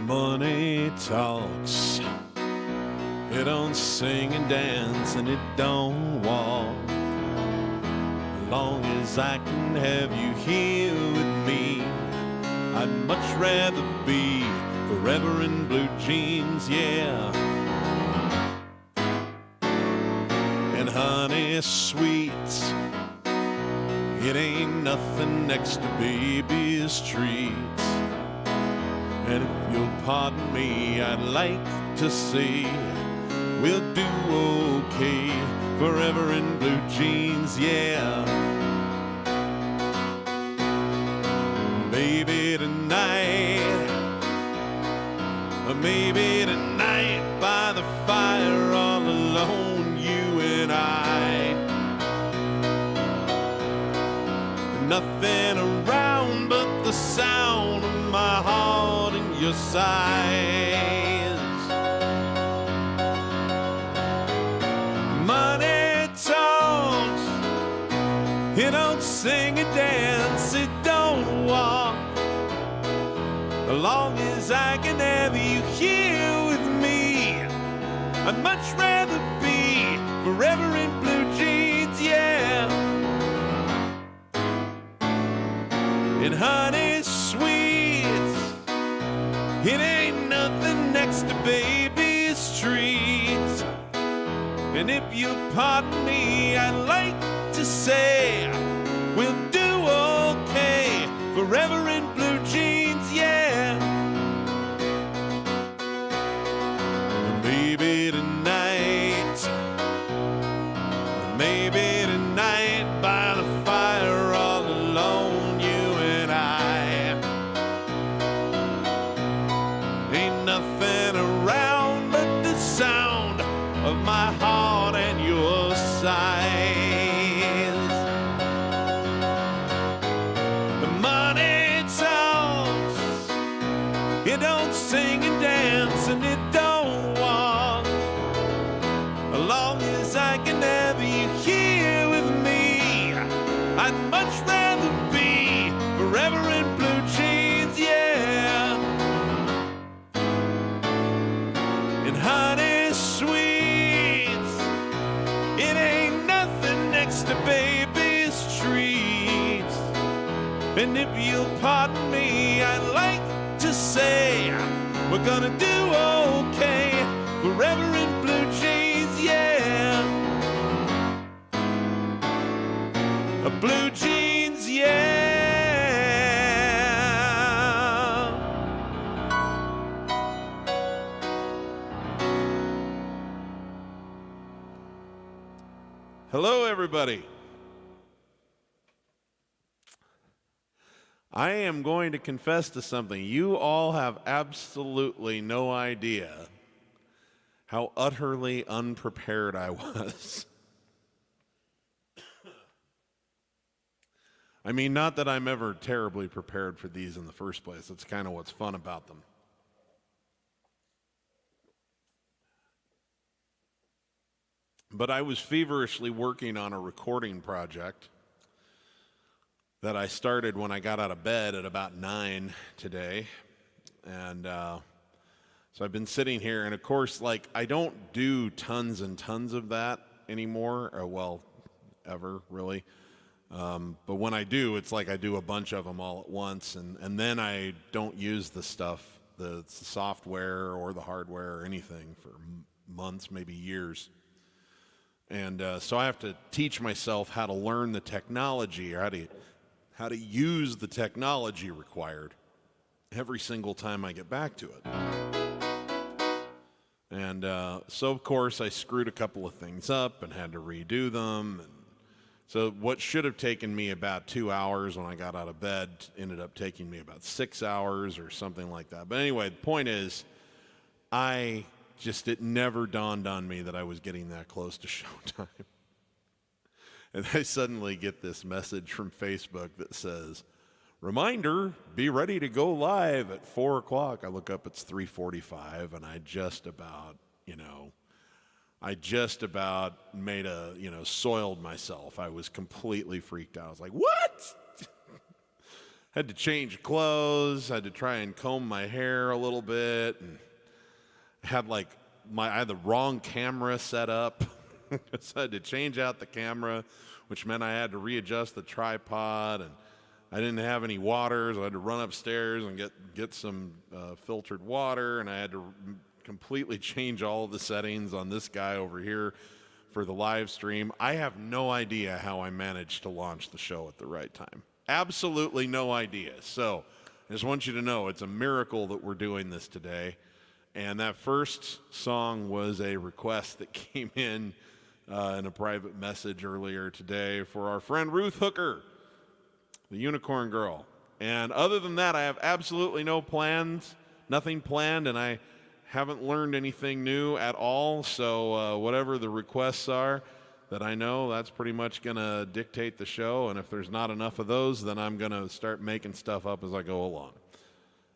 Money talks, it don't sing and dance and it don't walk. As long as I can have you here with me, I'd much rather be forever in blue jeans, yeah. And honey sweets, it ain't nothing next to baby's treats. And if you'll pardon me, I'd like to say we'll do okay forever in blue jeans, yeah. Maybe tonight, maybe tonight by the fire all alone, you and I. Nothing around but the sound of my heart and your sighs. Money talks, it don't sing and dance, it don't walk. As long as I can have you here with me, I'd much rather be forever in blue jeans, yeah. And honey sweets, it ain't nothing next to baby's treats. And if you'll pardon me, I'd like to say we'll do okay forever in blue jeans, yeah. Maybe tonight, maybe tonight by the fire all alone, you and I. Ain't nothing around but the sound of my heart and your sighs. The money And if you'll pardon me, I'd like to say we're gonna do okay, forever in blue jeans, yeah. Blue jeans, yeah. Hello, everybody. I am going to confess to something. You all have absolutely no idea how utterly unprepared I was. I mean, not that I'm ever terribly prepared for these in the first place. That's kind of what's fun about them. But I was feverishly working on a recording project that I started when I got out of bed at about 9 today. And so I've been sitting here, and of course, like, I don't do tons and tons of that anymore, or well, ever, really. But when I do, it's like I do a bunch of them all at once, and then I don't use the stuff, the software or the hardware or anything for months, maybe years. And so I have to teach myself how to learn the technology, or how to use the technology required every single time I get back to it. And so, of course, I screwed a couple of things up and had to redo them. And so what should have taken me about 2 hours when I got out of bed ended up taking me about 6 hours or something like that. But anyway, the point is, it never dawned on me that I was getting that close to showtime. And I suddenly get this message from Facebook that says, reminder, be ready to go live at 4 o'clock. I look up, it's 3:45, and I just about soiled myself. I was completely freaked out. I was like, what? Had to change clothes, had to try and comb my hair a little bit, and I had the wrong camera set up. So I had to change out the camera, which meant I had to readjust the tripod, and I didn't have any water, so I had to run upstairs and get some filtered water, and I had to completely change all of the settings on this guy over here for the live stream. I have no idea how I managed to launch the show at the right time. Absolutely no idea. So I just want you to know it's a miracle that we're doing this today. And that first song was a request that came in a private message earlier today for our friend Ruth Hooker, the Unicorn Girl. And other than that, I have absolutely nothing planned, and I haven't learned anything new at all. So whatever the requests are that I know, that's pretty much going to dictate the show. And if there's not enough of those, then I'm going to start making stuff up as I go along.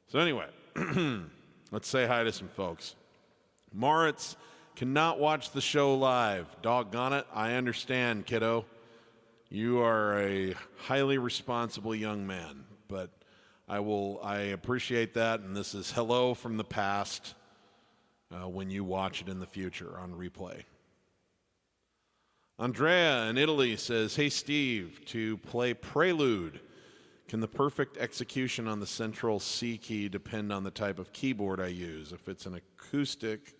So anyway, let's say hi to some folks. Moritz cannot watch the show live. Doggone it. I understand, kiddo. You are a highly responsible young man, but I appreciate that, and this is hello from the past when you watch it in the future on replay. Andrea in Italy says, hey Steve, to play Prelude, can the perfect execution on the central C key depend on the type of keyboard I use, if it's an acoustic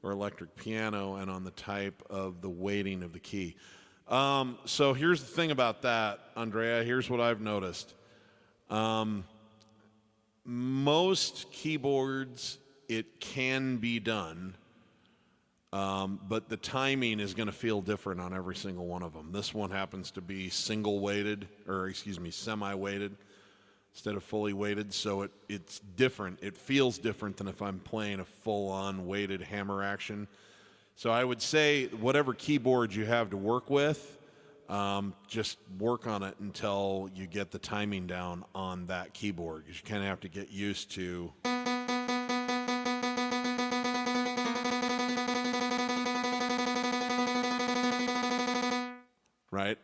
or electric piano, and on the type of the weighting of the key? So here's the thing about that, Andrea. Here's what I've noticed. Most keyboards, it can be done, but the timing is going to feel different on every single one of them. This one happens to be semi-weighted instead of fully weighted, so it's different. It feels different than if I'm playing a full-on weighted hammer action. So I would say whatever keyboard you have to work with, just work on it until you get the timing down on that keyboard, because you kind of have to get used to right?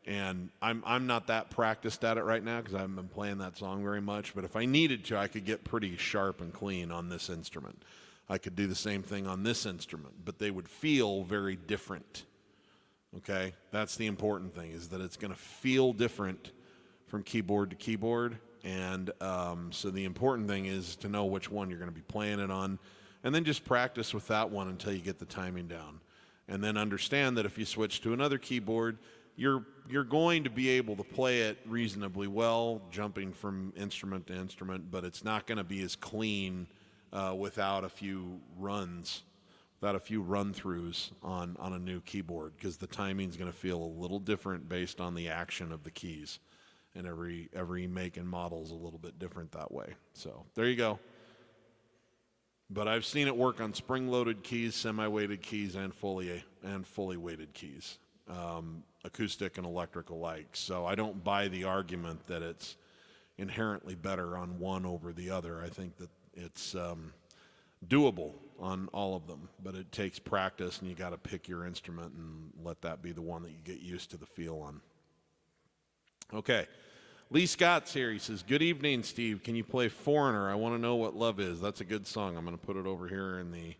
And I'm not that practiced at it right now because I haven't been playing that song very much, but if I needed to, I could get pretty sharp and clean on this instrument. I could do the same thing on this instrument, but they would feel very different, okay? That's the important thing, is that it's going to feel different from keyboard to keyboard. And so the important thing is to know which one you're going to be playing it on, and then just practice with that one until you get the timing down. And then understand that if you switch to another keyboard, you're going to be able to play it reasonably well, jumping from instrument to instrument, but it's not going to be as clean without a few run-throughs on a new keyboard, because the timing's going to feel a little different based on the action of the keys. And every make and model is a little bit different that way. So there you go. But I've seen it work on spring-loaded keys, semi-weighted keys, and fully weighted keys, acoustic and electric alike. So I don't buy the argument that it's inherently better on one over the other. I think that it's doable on all of them, but it takes practice, and you got to pick your instrument and let that be the one that you get used to the feel on. Okay. Lee Scott's here. He says, "Good evening, Steve. Can you play Foreigner? I want to know what love is." That's a good song. I'm going to put it over here in the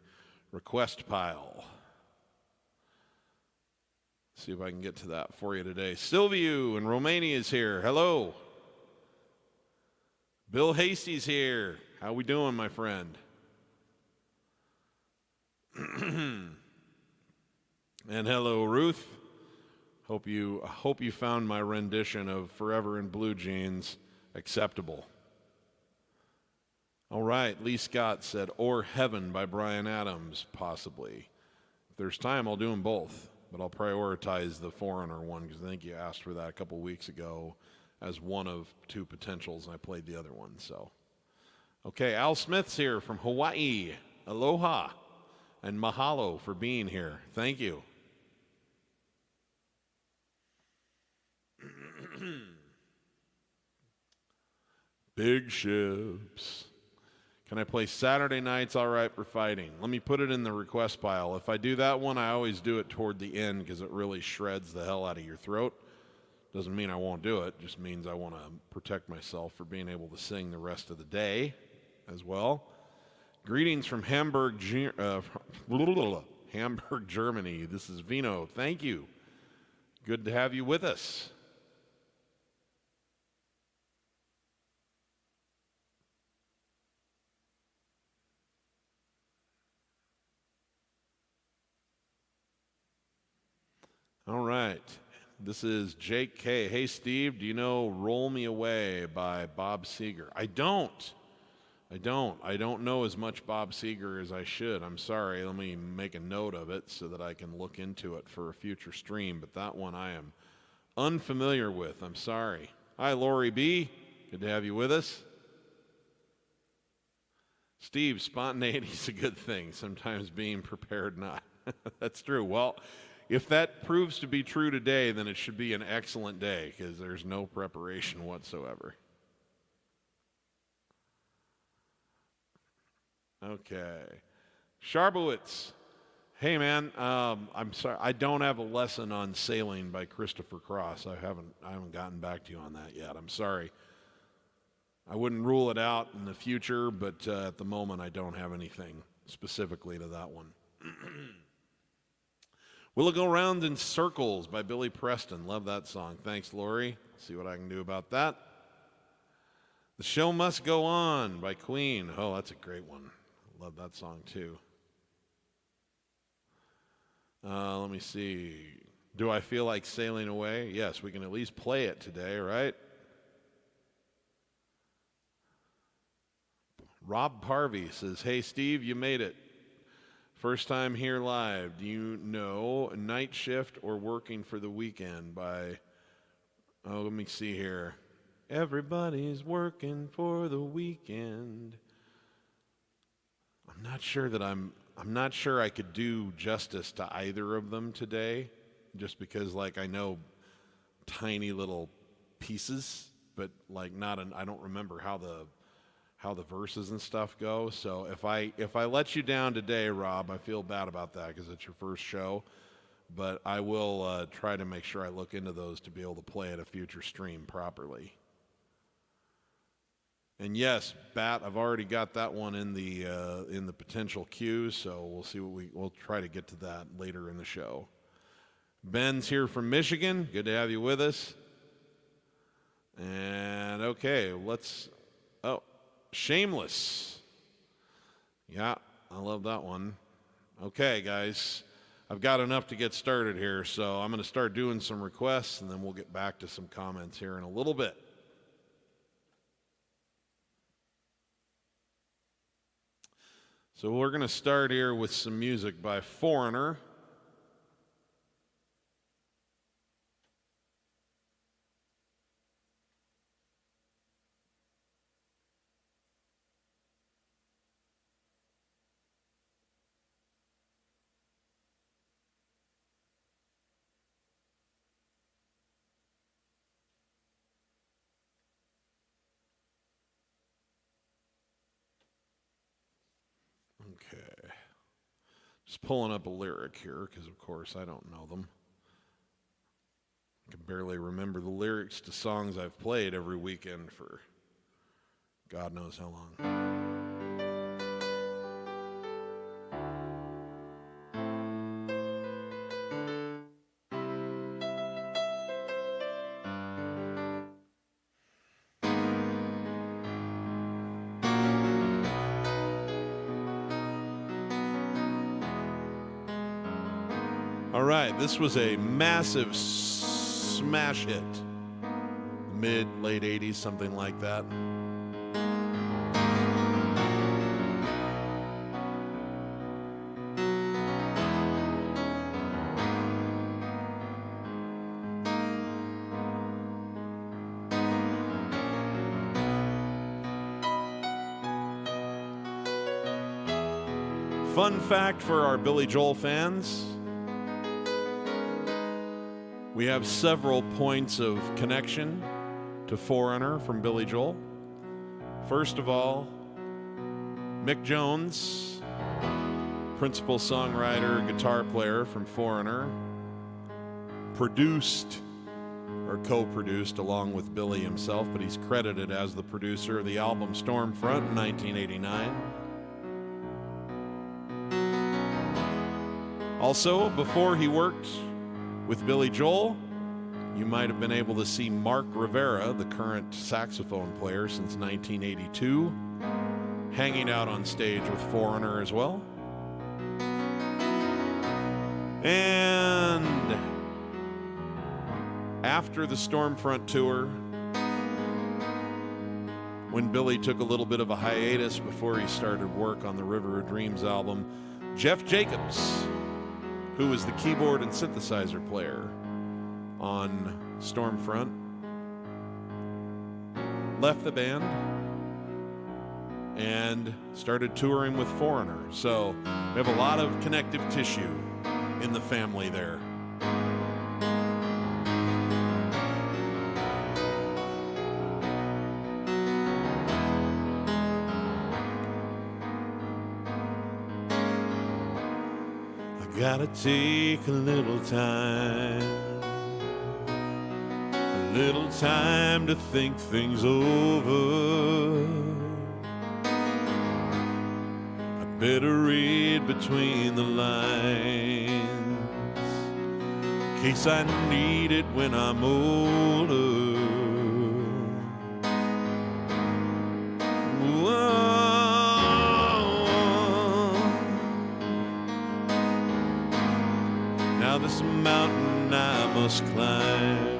request pile. See if I can get to that for you today. Silviu in Romania is here. Hello. Bill Hasty's here. How we doing, my friend? And hello, Ruth. Hope you found my rendition of Forever in Blue Jeans acceptable. All right, Lee Scott said, "Or Heaven" by Bryan Adams, possibly. If there's time, I'll do them both, but I'll prioritize the Foreigner one because I think you asked for that a couple weeks ago as one of two potentials, and I played the other one. So, okay, Al Smith's here from Hawaii. Aloha, and mahalo for being here. Thank you. Big ships. Can I play Saturday Nights All Right for Fighting? Let me put it in the request pile. If I do that one, I always do it toward the end because it really shreds the hell out of your throat. Doesn't mean I won't do it. Just means I want to protect myself for being able to sing the rest of the day as well. Greetings from Hamburg, Germany. This is Vino. Thank you. Good to have you with us. All right, this is Jake K. Hey, Steve, do you know "Roll Me Away" by Bob Seger? I don't know as much Bob Seger as I should. I'm sorry. Let me make a note of it so that I can look into it for a future stream, but that one I am unfamiliar with. I'm sorry. Hi, Lori B. Good to have you with us. Steve, spontaneity is a good thing. Sometimes being prepared not. That's true. Well, if that proves to be true today, then it should be an excellent day because there's no preparation whatsoever. Okay. Sharbowitz. Hey, man, I'm sorry. I don't have a lesson on sailing by Christopher Cross. I haven't gotten back to you on that yet. I'm sorry. I wouldn't rule it out in the future, but at the moment I don't have anything specifically to that one. Will It Go Round in Circles by Billy Preston. Love that song. Thanks, Lori. See what I can do about that. The Show Must Go On by Queen. Oh, that's a great one. Love that song too. Let me see. Do I Feel Like Sailing Away? Yes, we can at least play it today, right? Rob Parvey says, "Hey, Steve, you made it. First time here live. Do you know Night Shift or Working for the Weekend by, let me see here. Everybody's working for the weekend." I'm not sure I could do justice to either of them today, just because I know tiny little pieces, but I don't remember how the verses and stuff go. So if I let you down today, Rob, I feel bad about that because it's your first show. But I will try to make sure I look into those to be able to play at a future stream properly. And yes, Bat, I've already got that one in the potential queue, so we'll see we'll try to get to that later in the show. Ben's here from Michigan. Good to have you with us. And okay, Shameless. Yeah, I love that one. Okay, guys, I've got enough to get started here, so I'm going to start doing some requests, and then we'll get back to some comments here in a little bit. So we're going to start here with some music by Foreigner. Okay, just pulling up a lyric here because, of course, I don't know them. I can barely remember the lyrics to songs I've played every weekend for God knows how long. All right, this was a massive smash hit. Late 80s, something like that. Fun fact for our Billy Joel fans. We have several points of connection to Foreigner from Billy Joel. First of all, Mick Jones, principal songwriter, guitar player from Foreigner, produced or co-produced along with Billy himself, but he's credited as the producer of the album Stormfront in 1989. Also, before he worked with Billy Joel, you might have been able to see Mark Rivera, the current saxophone player since 1982, hanging out on stage with Foreigner as well. And after the Stormfront tour, when Billy took a little bit of a hiatus before he started work on the River of Dreams album, Jeff Jacobs, who was the keyboard and synthesizer player on Stormfront, left the band and started touring with Foreigner. So we have a lot of connective tissue in the family there. Gotta take a little time to think things over. I better read between the lines, in case I need it when I'm older. This mountain I must climb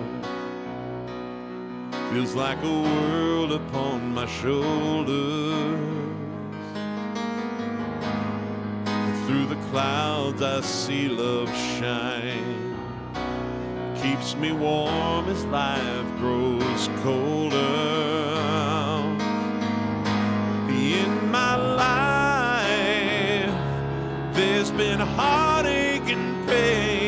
feels like a world upon my shoulders. And through the clouds I see love shine, keeps me warm as life grows colder. In my life there's been heartache and pain.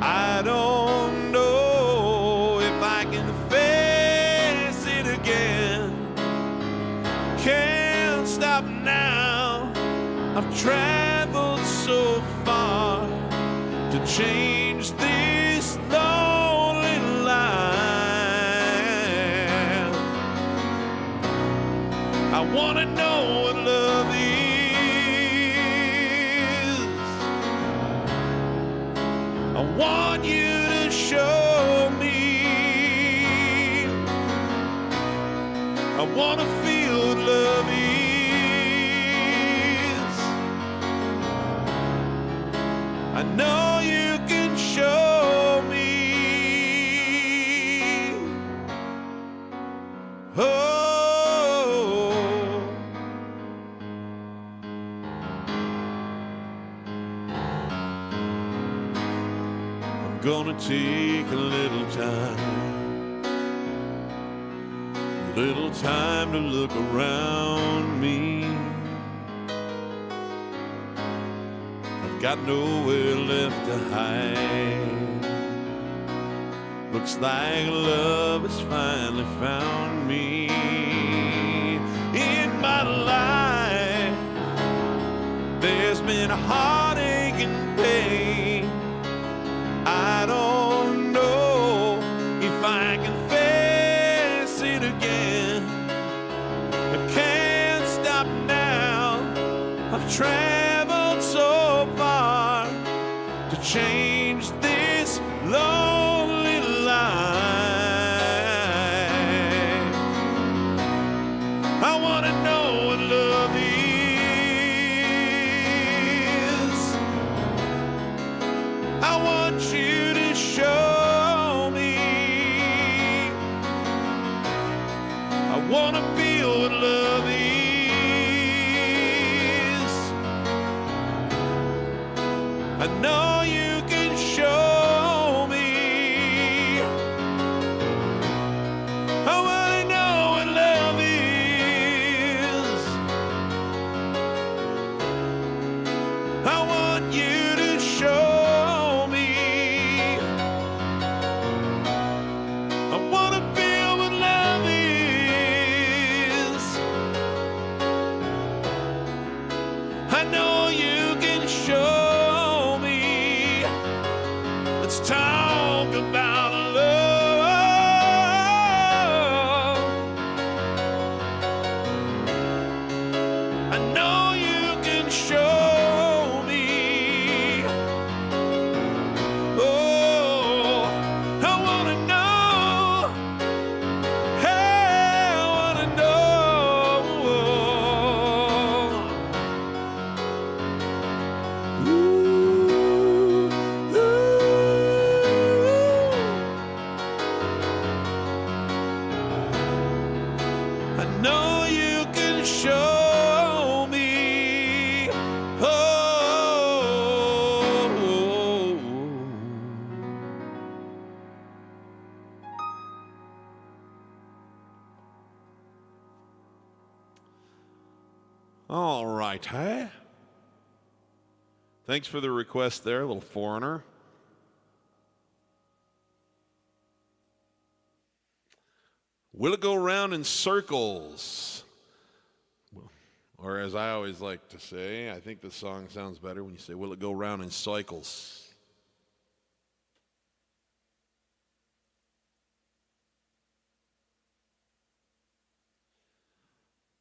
I don't know if I can face it again. Can't stop now. I've traveled so far to change this lonely life. I wanna know what love is. I want you to show me. I wanna feel what love is. I know you can show me. Oh, I'm gonna take a little time to look around me. I've got nowhere left to hide. Looks like love has finally found me. In my life, there's been heartache and pain. I don't know if I can face it again. I can't stop now. I've traveled so far to change this lonely life. I want to know what love is. I want you to show me. I want to feel what love is. I know you can show me. I want to know what love is. I want you to show me. I want to feel what love is. I know you can show me. Let's talk about love. I know you can show me. Oh, I want to know. Hey, I want to know. Ooh, ooh. I know you can show me. Oh. All right, hey? Thanks for the request there, little foreigner. Will it go round in circles? Or as I always like to say, I think the song sounds better when you say, will it go round in cycles?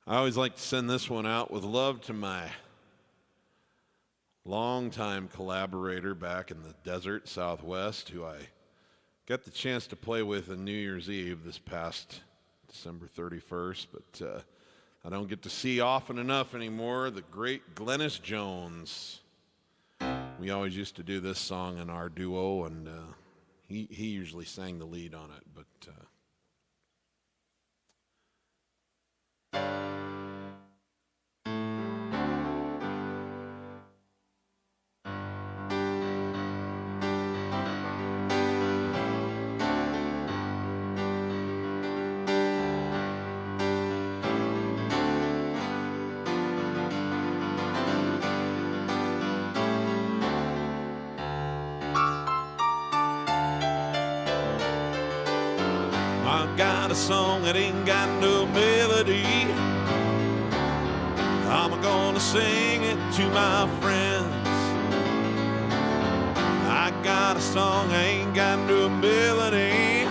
I always like to send this one out with love to my longtime collaborator back in the desert Southwest, who I got the chance to play with on New Year's Eve this past December 31st, but I don't get to see often enough anymore. The great Glennis Jones. We always used to do this song in our duo, and he usually sang the lead on it, but I got a song that ain't got no melody. I'm gonna sing it to my friends. I got a song that ain't got no melody.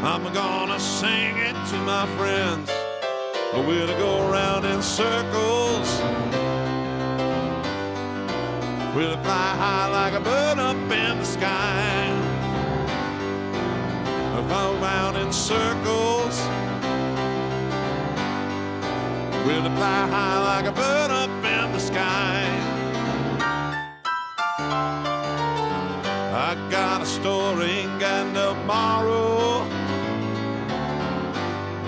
I'm gonna sing it to my friends. We'll go around in circles. We'll fly high like a bird up in the sky. I'll go round in circles. Will it fly high like a bird up in the sky? I got a story, ain't got no tomorrow.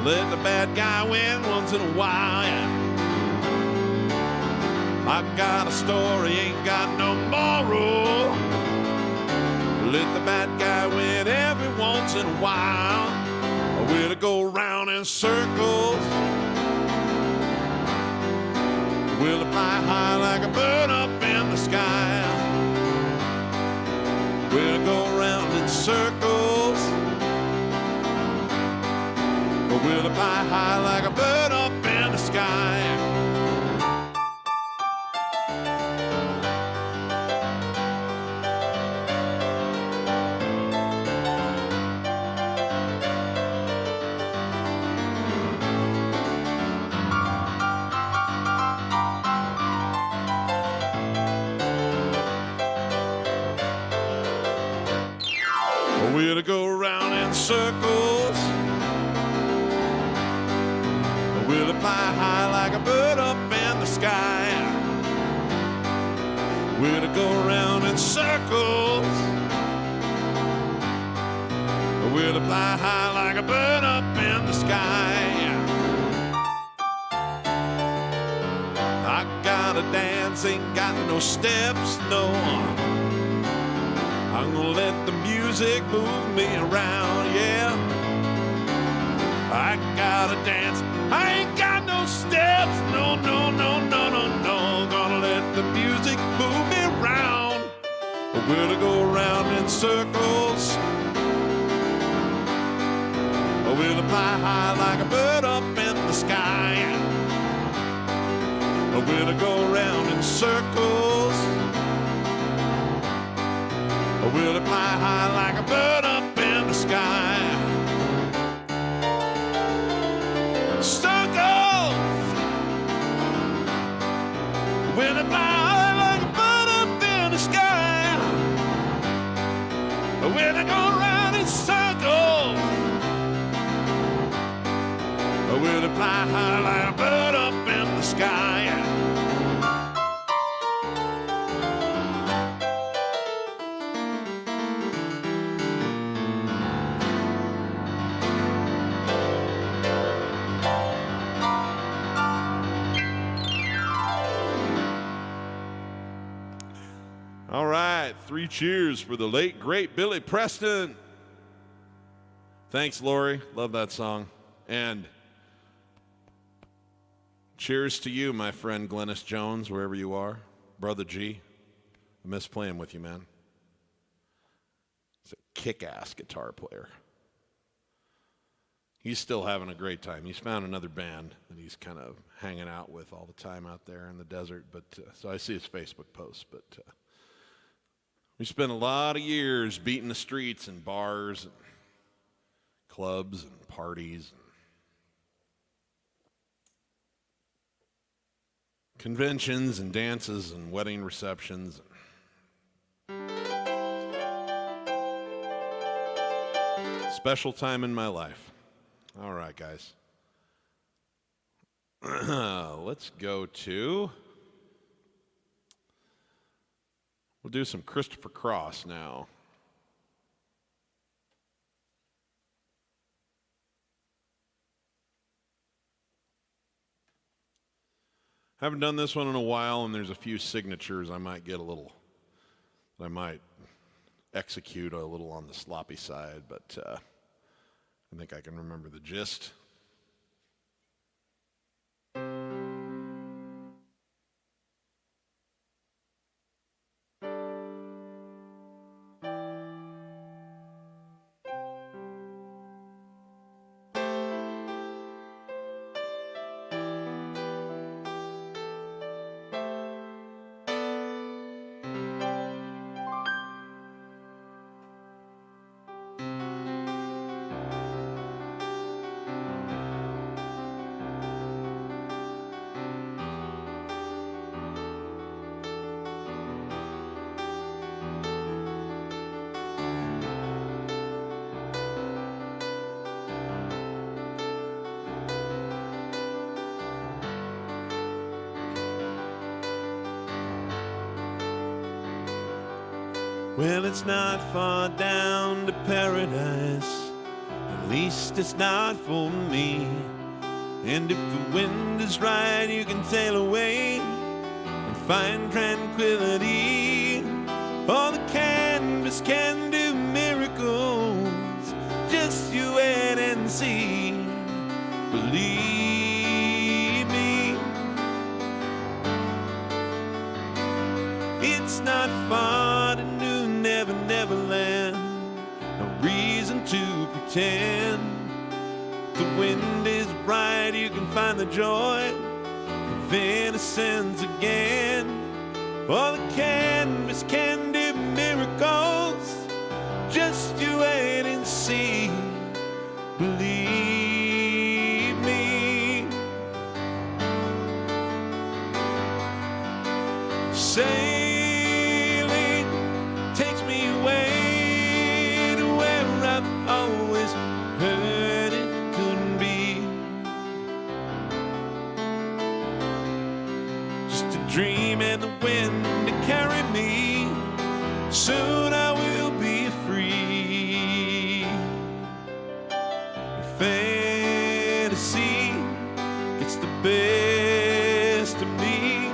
Let the bad guy win once in a while. I got a story, ain't got no moral. Let the bad guy win every once in a while. Or will it go round in circles? Will it fly high like a bird up in the sky? Will it go round in circles? Or will it fly high like a bird up in the sky? Will it go round in circles? Or will it fly high like a bird up in the sky? Will it go round in circles? Or will it fly high like a bird up in the sky? I gotta dance, ain't got no steps, no. I'm gonna let the music move me around, yeah. I gotta dance, I ain't got no steps, no, no, no, no, no, no. Gonna let the music move me around. Or will it go around in circles? Or will it fly high like a bird up in the sky? Or will it go around in circles? Or will it fly high like a bird up in the sky? Circles! Will it fly high like a bird up in the sky? Or will it go around in circles? Or will it fly high like a bird up in the sky? All right, 3 cheers for the late, great Billy Preston. Thanks, Lori. Love that song. And cheers to you, my friend Glennis Jones, wherever you are. Brother G, I miss playing with you, man. He's a kick-ass guitar player. He's still having a great time. He's found another band that he's kind of hanging out with all the time out there in the desert. But so I see his Facebook posts, but... we spent a lot of years beating the streets and bars and clubs and parties and conventions and dances and wedding receptions. Special time in my life. All right, guys. Let's go to... we'll do some Christopher Cross now. Haven't done this one in a while, and there's a few signatures I might execute a little on the sloppy side, but I think I can remember the gist. Well, it's not far down to paradise, at least it's not for me. And if the wind is right, you can sail away and find tranquility. Or the canvas can do miracles, just you wait and see. Believe me, it's not far to New Never Never Land. No reason to pretend. The wind is bright, you can find the joy of innocence again. Or the canvas can do miracles, just you wait and see. Believe me. Sailing takes me away to where I've always heard it couldn't be. Just a dream and the wind to carry me. Soon I will be free. Fantasy gets the best of me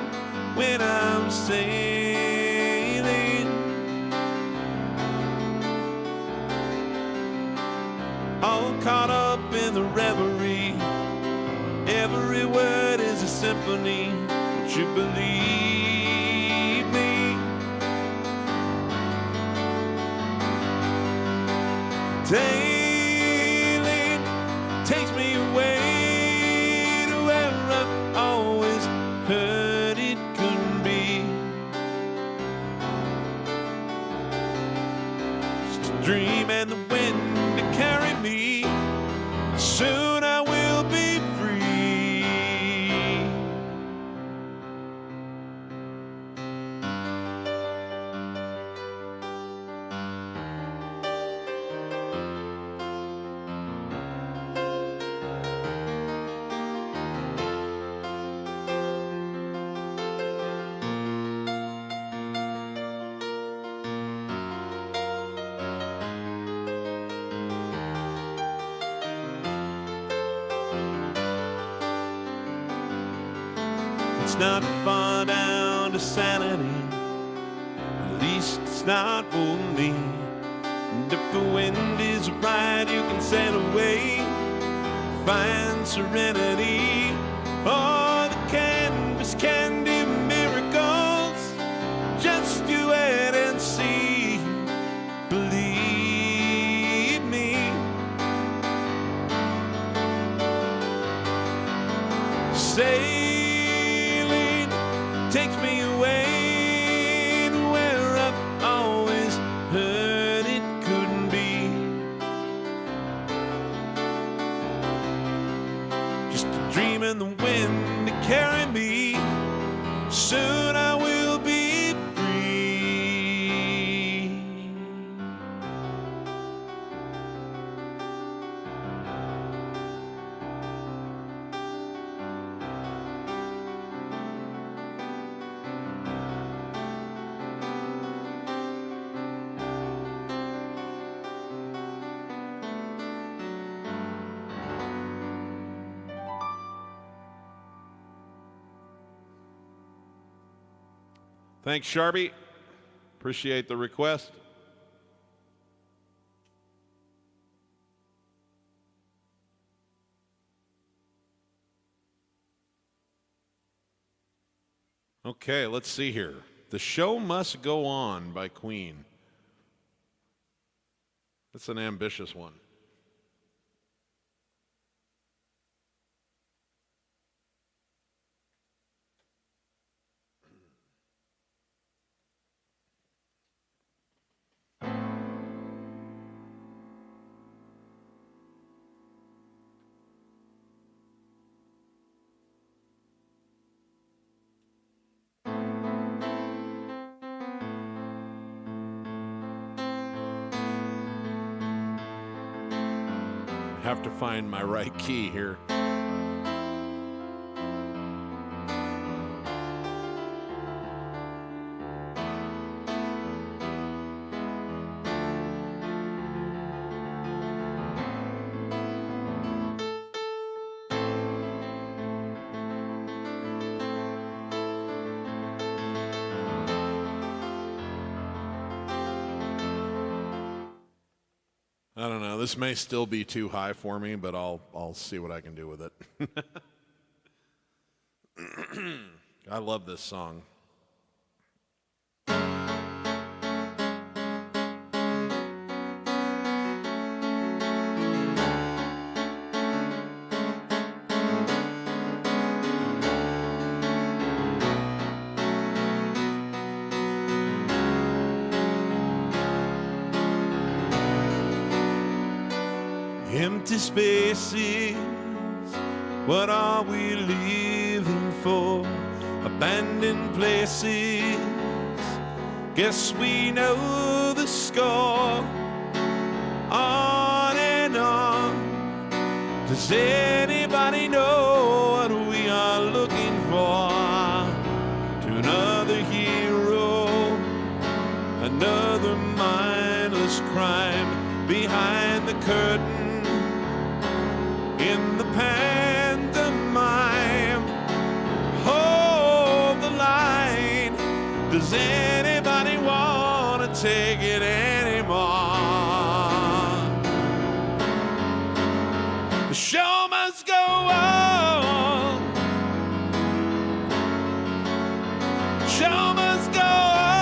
when I'm sailing. All caught up in the reverie. Every word is a symphony. Don't you believe me? Sailing takes me away to where I've always heard it couldn't be. Just a dream and the wind to carry me. Soon I will be free. It's not far down to sanity, at least it's not for me. And if the wind is right, you can sail away, find serenity. Or the canvas can do miracles, just you wait and see. Believe me. Sailing takes me away to where I've always heard it couldn't be. Just a dream in the wind to carry me. Soon I will be free. Thanks, Sharpie. Appreciate the request. Okay, let's see here. The Show Must Go On by Queen. That's an ambitious one. Have to find my right key here. I don't know. This may still be too high for me, but I'll see what I can do with it. I love this song. Empty spaces, what are we living for? Abandoned places, guess we know the score. On and on, does anybody know what we are looking for? To another hero, another mindless crime behind the curtain. In the pantomime, hold the line. Does anybody want to take it anymore? The show must go on. Show must go on.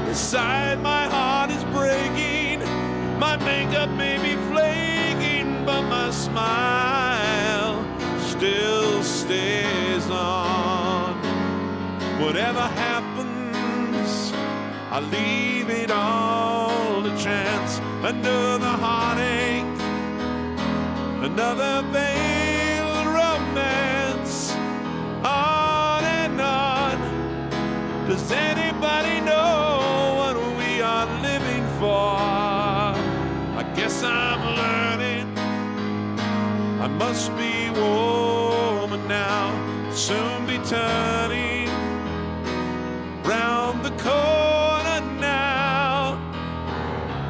Inside my heart is breaking, my makeup may be flaking, but my smile still stays on. Whatever happens, I leave it all to chance. Another heartache, another veiled romance. On and on. Does anybody know what we are living for? I guess I'm learning I must be woman now, soon be turning round the corner now.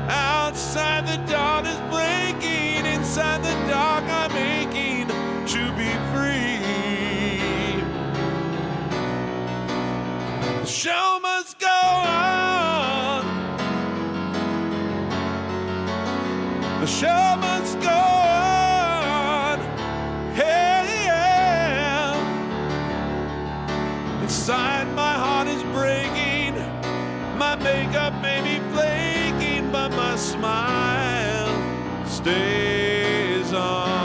Outside the dawn is breaking, inside the dark I'm aching to be free. The show must go on. The show must go on. Hey, yeah. Inside my heart is breaking. My makeup may be flaking, but my smile stays on.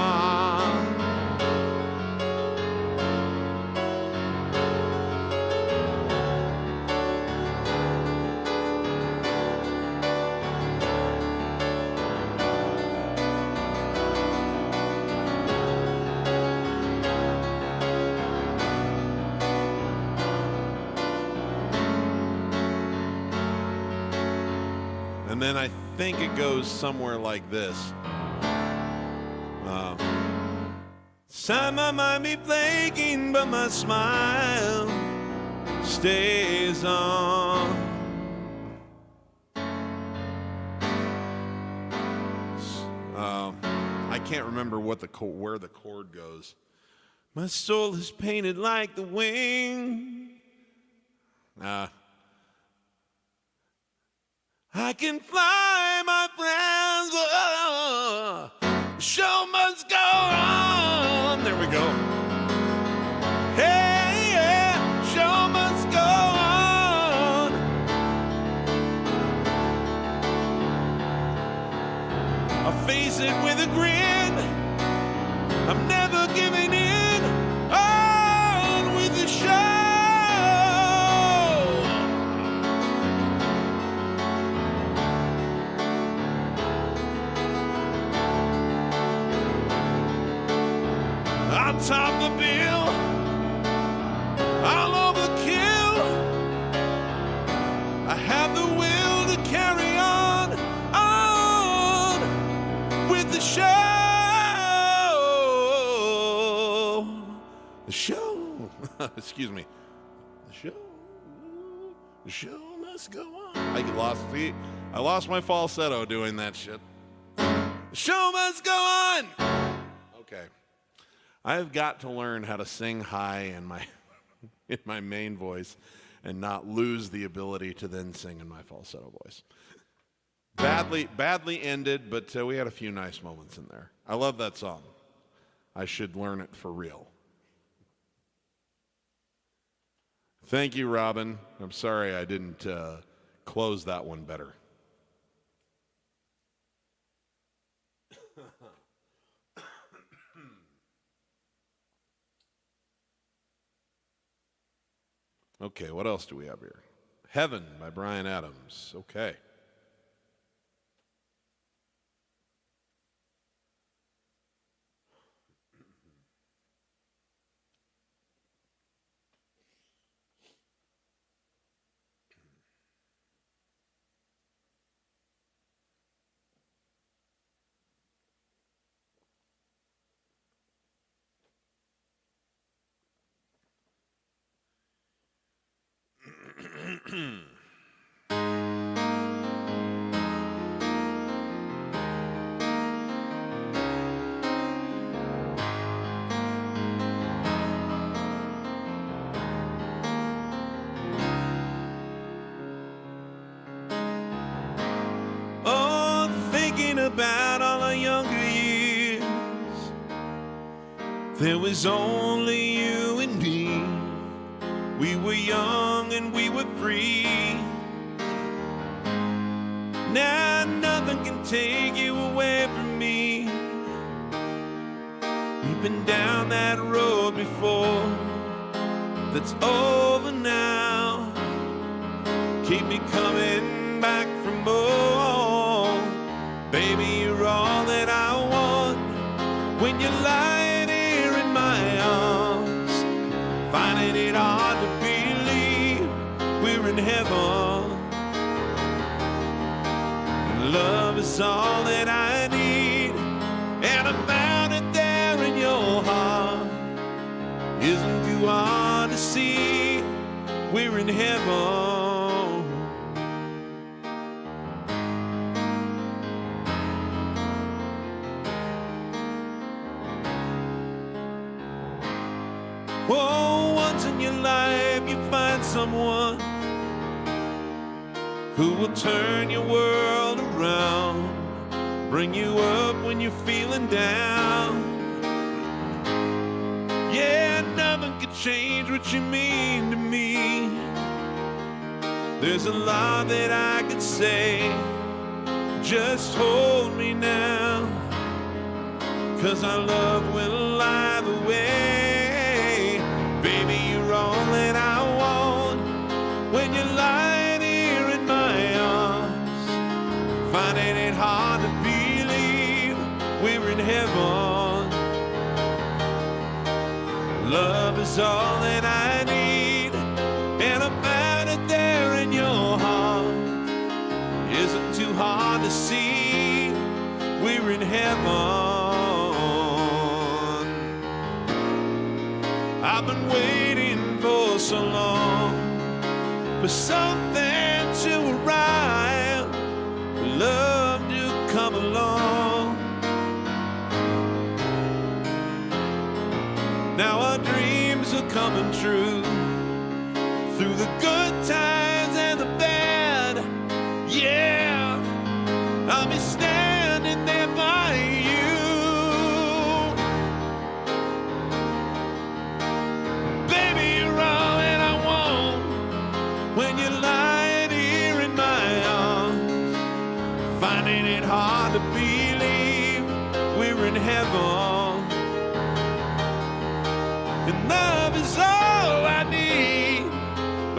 And then I think it goes somewhere like this. Some I might be flaking, but my smile stays on. I can't remember what where the chord goes. My soul is painted like the wing. I can fly, my friends. The show must go on. There we go. Hey, yeah, show must go on. I face it with a grin. I'm never giving in. On with the show. I'll top the bill, I'll overkill. I have the will to carry on with the show. The show, excuse me, the show must go on. I lost my falsetto doing that shit. The show must go on. Okay. I've got to learn how to sing high in my main voice. and not lose the ability to then sing in my falsetto voice. Badly ended, but we had a few nice moments in there. I love that song. I should learn it for real. Thank you, Robin. I'm sorry I didn't close that one better. Okay, what else do we have here? Heaven by Bryan Adams. Okay. Oh, thinking about all our younger years, there was only you and me. We were young and we were free. Now nothing can take you away from me. We've been down that road before. That's over now. Keep me coming back for more. Baby, you're all that I want. When you're lying here in my arms, finding it hard to believe we're in heaven. Love is all that I need, and I found it there in your heart. Isn't too hard to see we're in heaven. Oh, once in your life you find someone who will turn your world around, bring you up when you're feeling down. Yeah, nothing can change what you mean to me. There's a lot that I could say, just hold me now, 'cause our love will lie the way. Baby, you're all that I want. When you're lying here in my arms, finding it hard to believe we're in heaven. Love is all that I need, and I found it there in your heart. Isn't too hard to see we're in heaven. I've been waiting for so long for something to arrive, for love to come along. Now our dreams are coming true, through the good times and the bad. Yeah, I'll be standing there by you. Baby, you're all that I want. When you're lying here in my arms, finding it hard to believe we're in heaven. And love is all I need,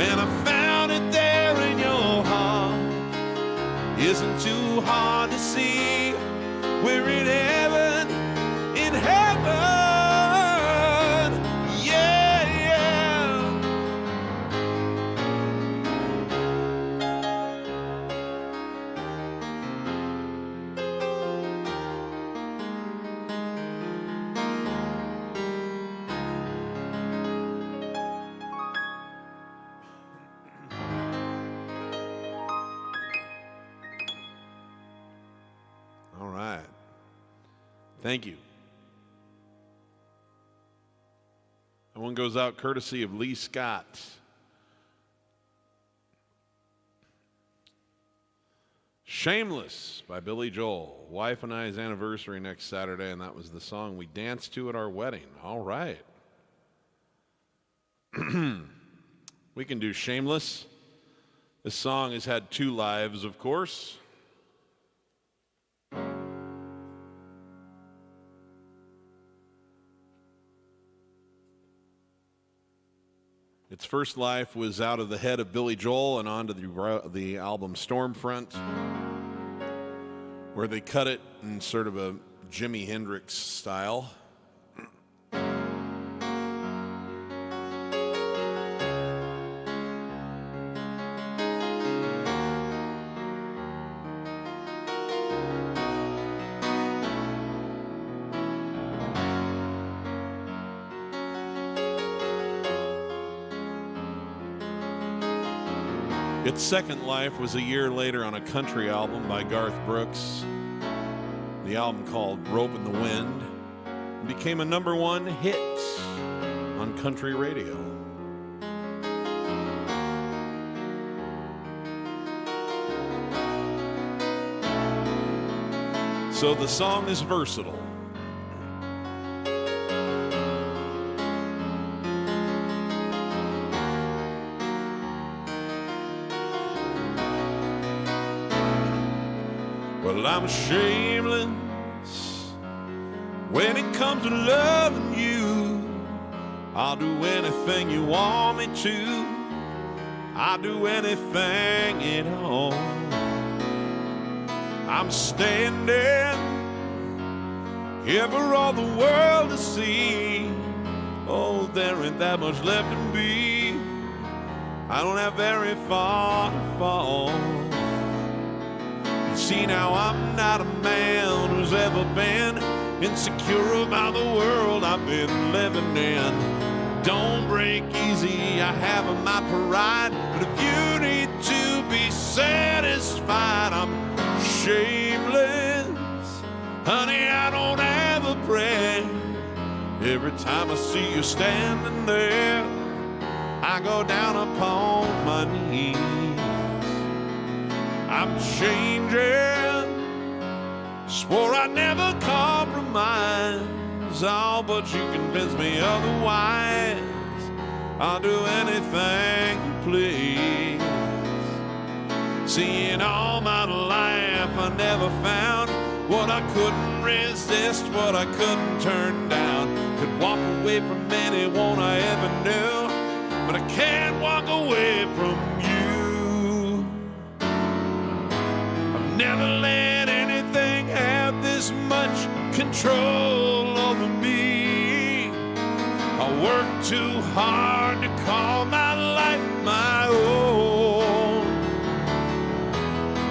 and I found it there in your heart. Isn't too hard to see we're in heaven, in heaven. Yeah, yeah. All right. Thank you. That one goes out courtesy of Lee Scott. Shameless by Billy Joel. Wife and I's anniversary next Saturday, and that was the song we danced to at our wedding. All right. We can do Shameless. This song has had two lives, of course. Its first life was out of the head of Billy Joel and onto the album Stormfront, where they cut it in sort of a Jimi Hendrix style. Its second life was a year later on a country album by Garth Brooks, the album called Rope in the Wind. It became a #1 hit on country radio. So the song is versatile. Well, I'm shameless when it comes to loving you. I'll do anything you want me to. I'll do anything at all. I'm standing here for all the world to see. Oh, there ain't that much left in me. I don't have very far to fall. See, now I'm not a man who's ever been insecure about the world I've been living in. Don't break easy, I have my pride, but if you need to be satisfied, I'm shameless. Honey, I don't have a prayer. Every time I see you standing there, I go down upon my knees. I'm changing, swore I'd never compromise. Oh, but you convince me otherwise. I'll do anything you please. See, in all my life I never found what I couldn't resist, what I couldn't turn down. Could walk away from anyone I ever knew, but I can't walk away from you. Never let anything have this much control over me. I work too hard to call my life my own.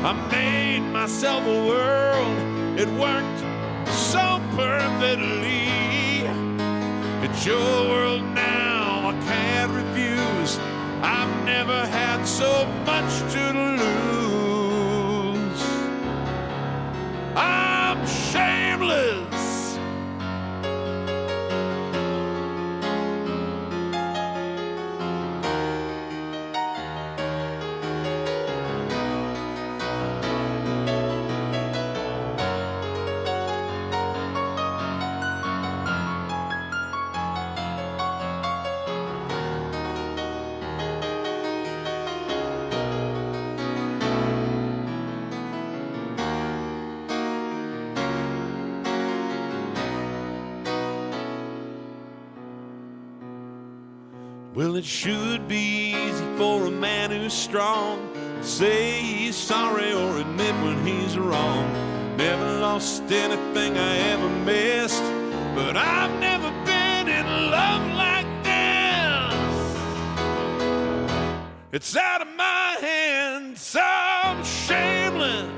I made myself a world, it worked so perfectly. It's your world now, I can't refuse. I've never had so much to lose. I'm shameless. Well, it should be easy for a man who's strong to say he's sorry or admit when he's wrong. Never lost anything I ever missed, but I've never been in love like this. It's out of my hands, I'm shameless.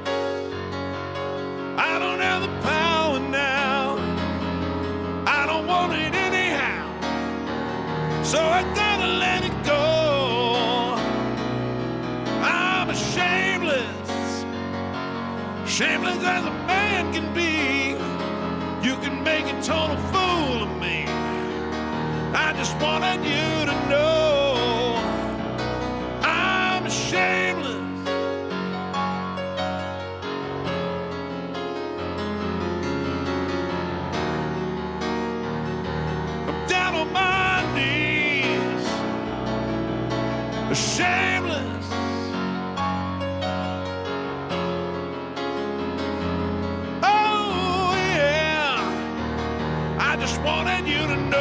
I don't have the power now, I don't want it anyhow, so I gotta let it go. I'm shameless, shameless as a man can be. You can make a total fool of me. I just wanted you to know I'm shameless. shameless. Oh yeah, I just wanted you to know.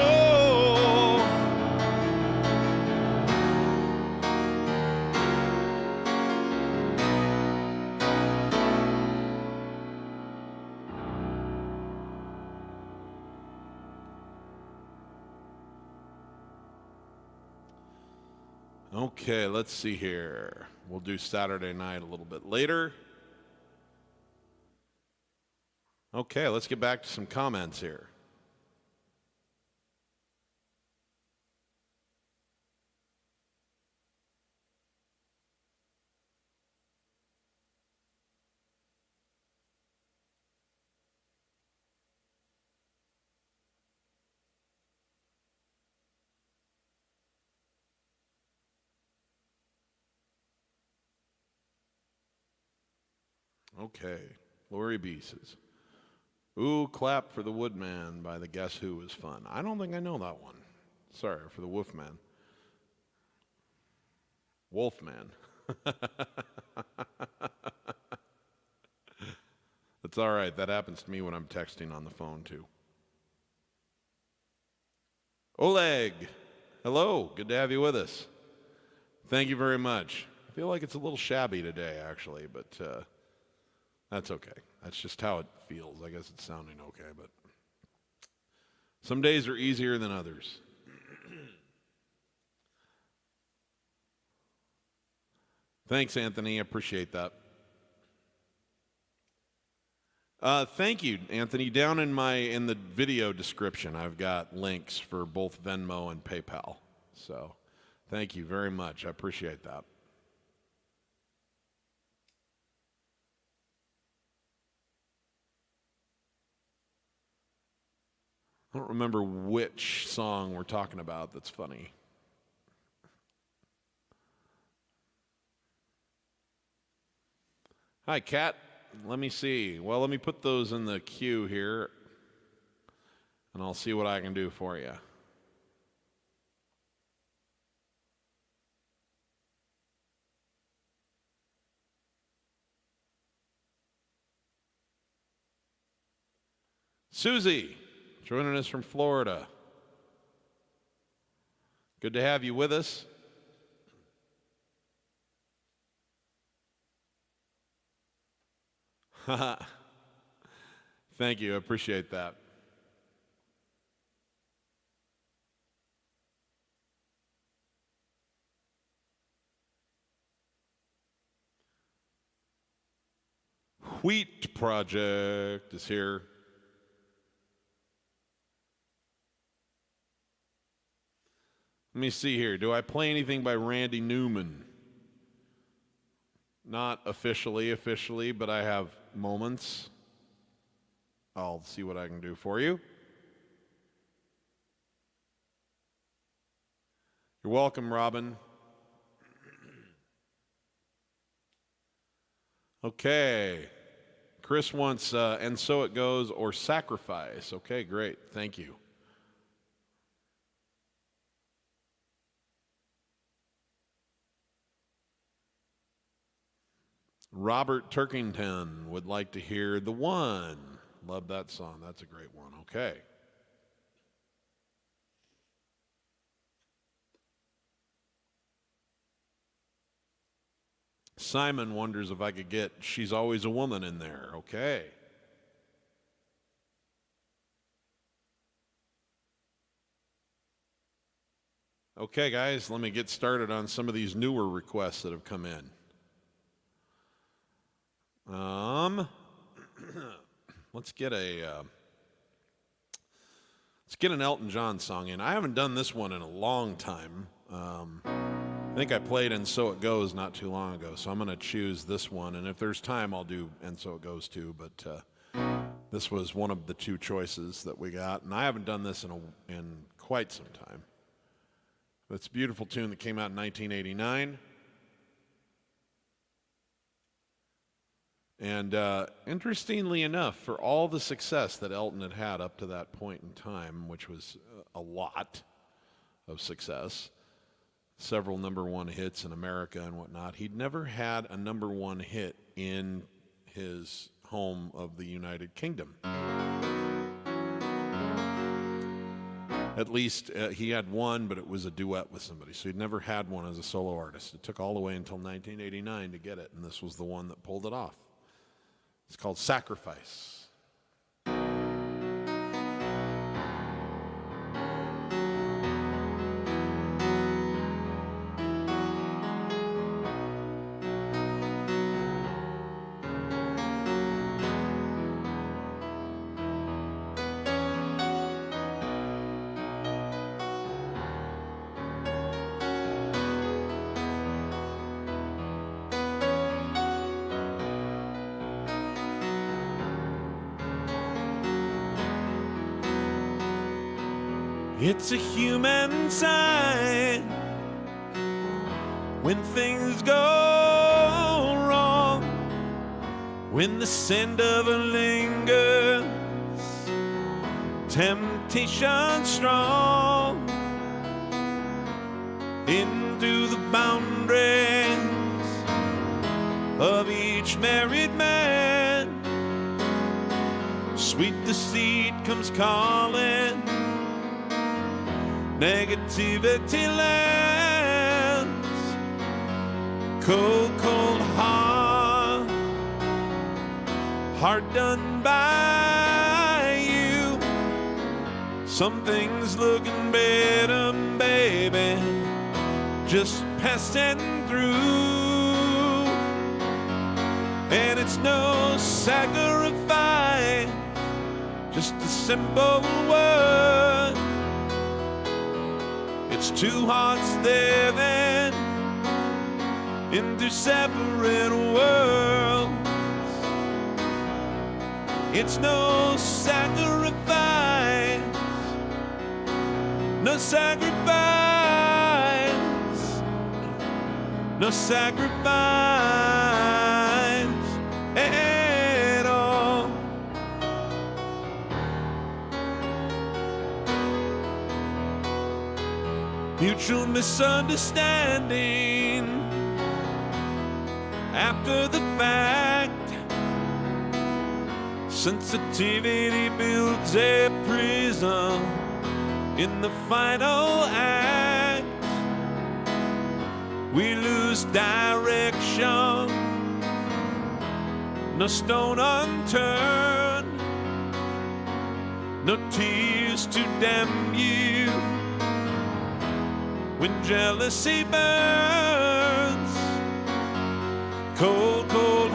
Okay, let's see here. We'll do Saturday night a little bit later. Okay, let's get back to some comments here. Okay, Lori B says, ooh, clap for the Woodman by the Guess Who was fun. I don't think I know that one. Sorry, for the Wolfman. Wolfman. That's all right. That happens to me when I'm texting on the phone, too. Oleg, hello. Good to have you with us. Thank you very much. I feel like it's a little shabby today, actually, but that's okay. That's just how it feels. I guess it's sounding okay, but some days are easier than others. Thanks, Anthony. I appreciate that. Thank you, Anthony. Down in the video description, I've got links for both Venmo and PayPal. So thank you very much. I appreciate that. I don't remember which song we're talking about that's funny. Hi, Kat. Let me see. Well, let me put those in the queue here, and I'll see what I can do for you. Susie, joining us from Florida. Good to have you with us. Thank you. I appreciate that. Wheat Project is here. Let me see here. Do I play anything by Randy Newman? Not officially, but I have moments. I'll see what I can do for you. You're welcome, Robin. Okay. Chris wants And So It Goes or Sacrifice. Okay, great. Thank you. Robert Turkington would like to hear The One. Love that song. That's a great one. Okay. Simon wonders if I could get She's Always a Woman in there. Okay. Okay, guys, let me get started on some of these newer requests that have come in. Let's get an Elton John song in. I haven't done this one in a long time. I think I played And So It Goes not too long ago, so I'm going to choose this one. And if there's time, I'll do And So It Goes too. But this was one of the two choices that we got, and I haven't done this in quite some time. It's a beautiful tune that came out in 1989. And interestingly enough, for all the success that Elton had had up to that point in time, which was a lot of success, several #1 hits in America and whatnot. He'd never had a #1 hit in his home of the United Kingdom. At least he had one, but it was a duet with somebody. So he'd never had one as a solo artist. It took all the way until 1989 to get it, and this was the one that pulled it off. It's called Sacrifice. It's a human sign when things go wrong, when the scent of it lingers, temptation strong, into the boundaries of each married man. Sweet deceit comes calling, negativity lands, cold, cold heart done by you. Something's looking better, baby, just passing through. And it's no sacrifice, just a simple word. It's two hearts living in two separate worlds. It's no sacrifice, no sacrifice, no sacrifice at all. Mutual misunderstanding after the fact. Sensitivity builds a prison in the final act. We lose direction, no stone unturned, no tears to damn you. When jealousy burns, cold, cold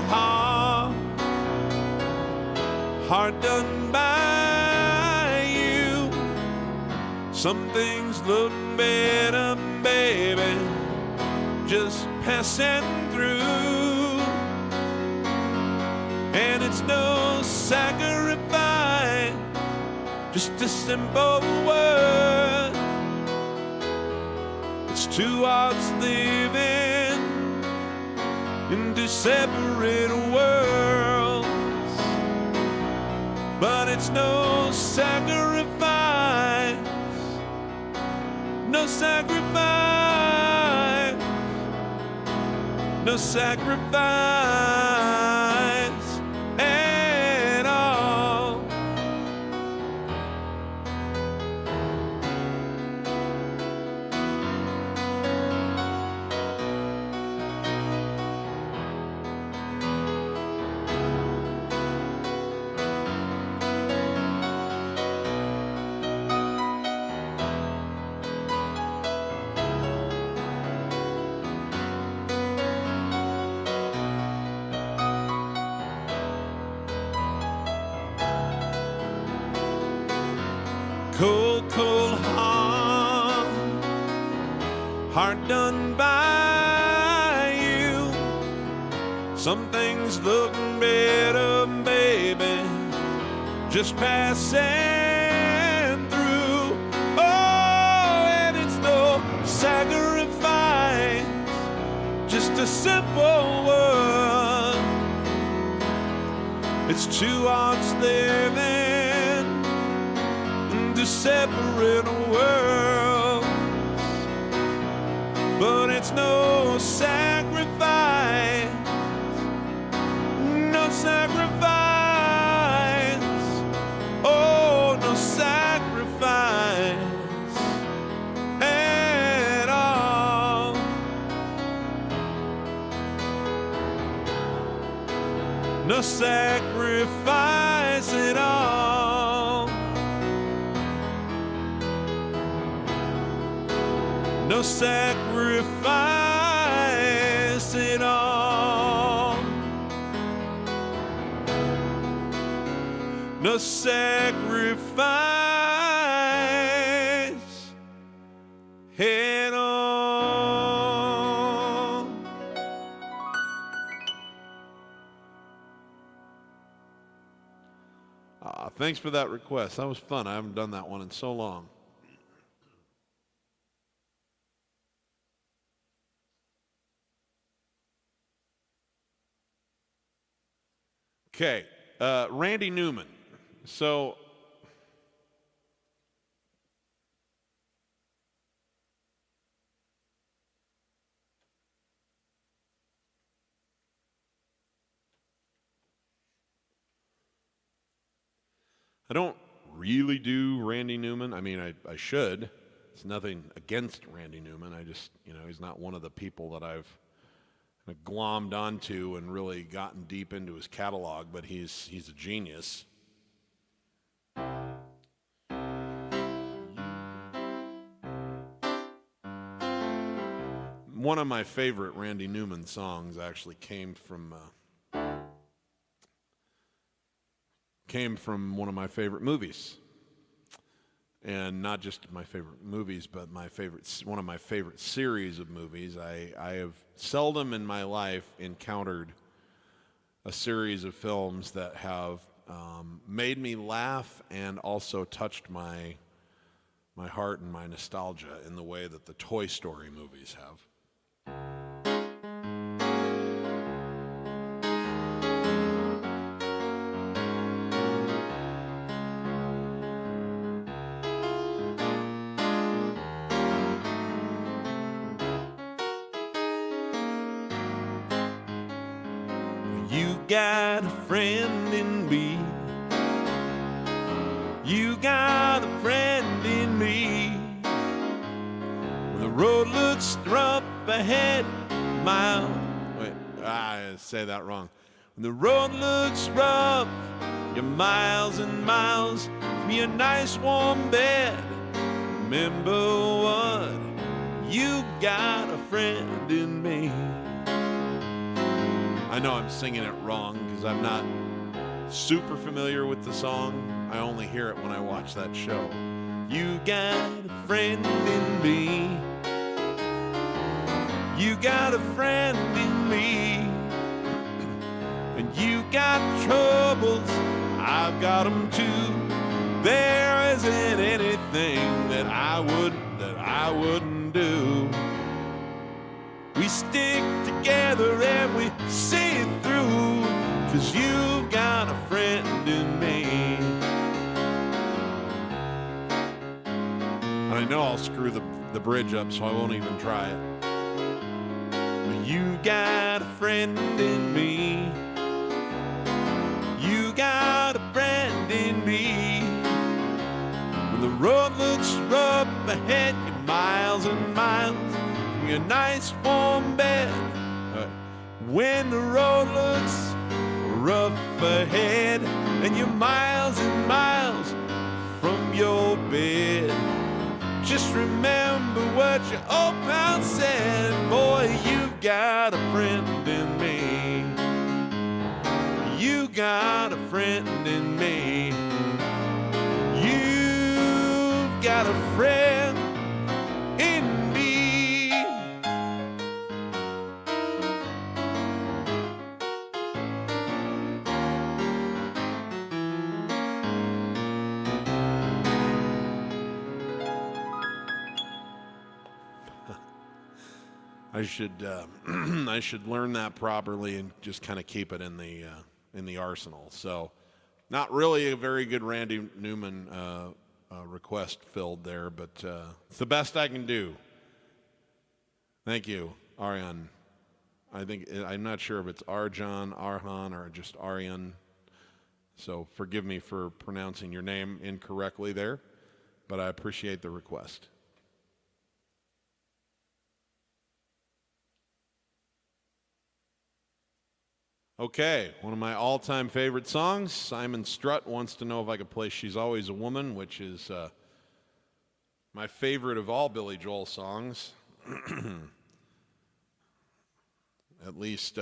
heart done by you. Some things look better, baby, just passing through. And it's no sacrifice, just a simple word. It's two hearts living in two separate worlds. But it's no sacrifice, no sacrifice, no sacrifice at all. Cold, cold heart done by you. Some things look better, baby, just passing through. Oh, and it's no sacrifice, just a simple word. It's two hearts living separate worlds, it's no sacrifice, no sacrifice, oh, no sacrifice at all. No sacrifice at all. No sacrifice at all. No sacrifice at all. Thanks for that request. That was fun. I haven't done that one in so long. Okay, Randy Newman. So, I don't really do Randy Newman. I mean, I should. It's nothing against Randy Newman. I just, he's not one of the people that I've glommed onto and really gotten deep into his catalog, but he's a genius. One of my favorite Randy Newman songs actually came from one of my favorite movies. And not just my favorite movies, but one of my favorite series of movies. I have seldom in my life encountered a series of films that have made me laugh and also touched my heart and my nostalgia in the way that the Toy Story movies have. You got a friend in me. You got a friend in me. When the road looks rough ahead, I say that wrong. When the road looks rough, you're miles and miles from your nice warm bed. Remember what? You got a friend in me. I know I'm singing it wrong because I'm not super familiar with the song. I only hear it when I watch that show. You got a friend in me. You got a friend in me. And you got troubles, I've got them too. There isn't anything that I wouldn't do. We stick together and we see it through, 'cause you've got a friend in me. And I know I'll screw the bridge up, so I won't even try it. But you got a friend in me. You got a friend in me. When the road looks rough ahead, you're miles and miles from your nice warm bed. When the road looks rough ahead and you're miles and miles from your bed, just remember what your old pal said. Boy, you've got a friend in me. You got a friend in me. You've got a friend in me. I should learn that properly and just kind of keep it in the arsenal. So, not really a very good Randy Newman request filled there, but it's the best I can do. Thank you, Aryan. I'm not sure if it's Arjan, Arhan, or just Aryan. So forgive me for pronouncing your name incorrectly there, but I appreciate the request. Okay, one of my all-time favorite songs. Simon Strutt wants to know if I could play She's Always a Woman, which is my favorite of all Billy Joel songs. At least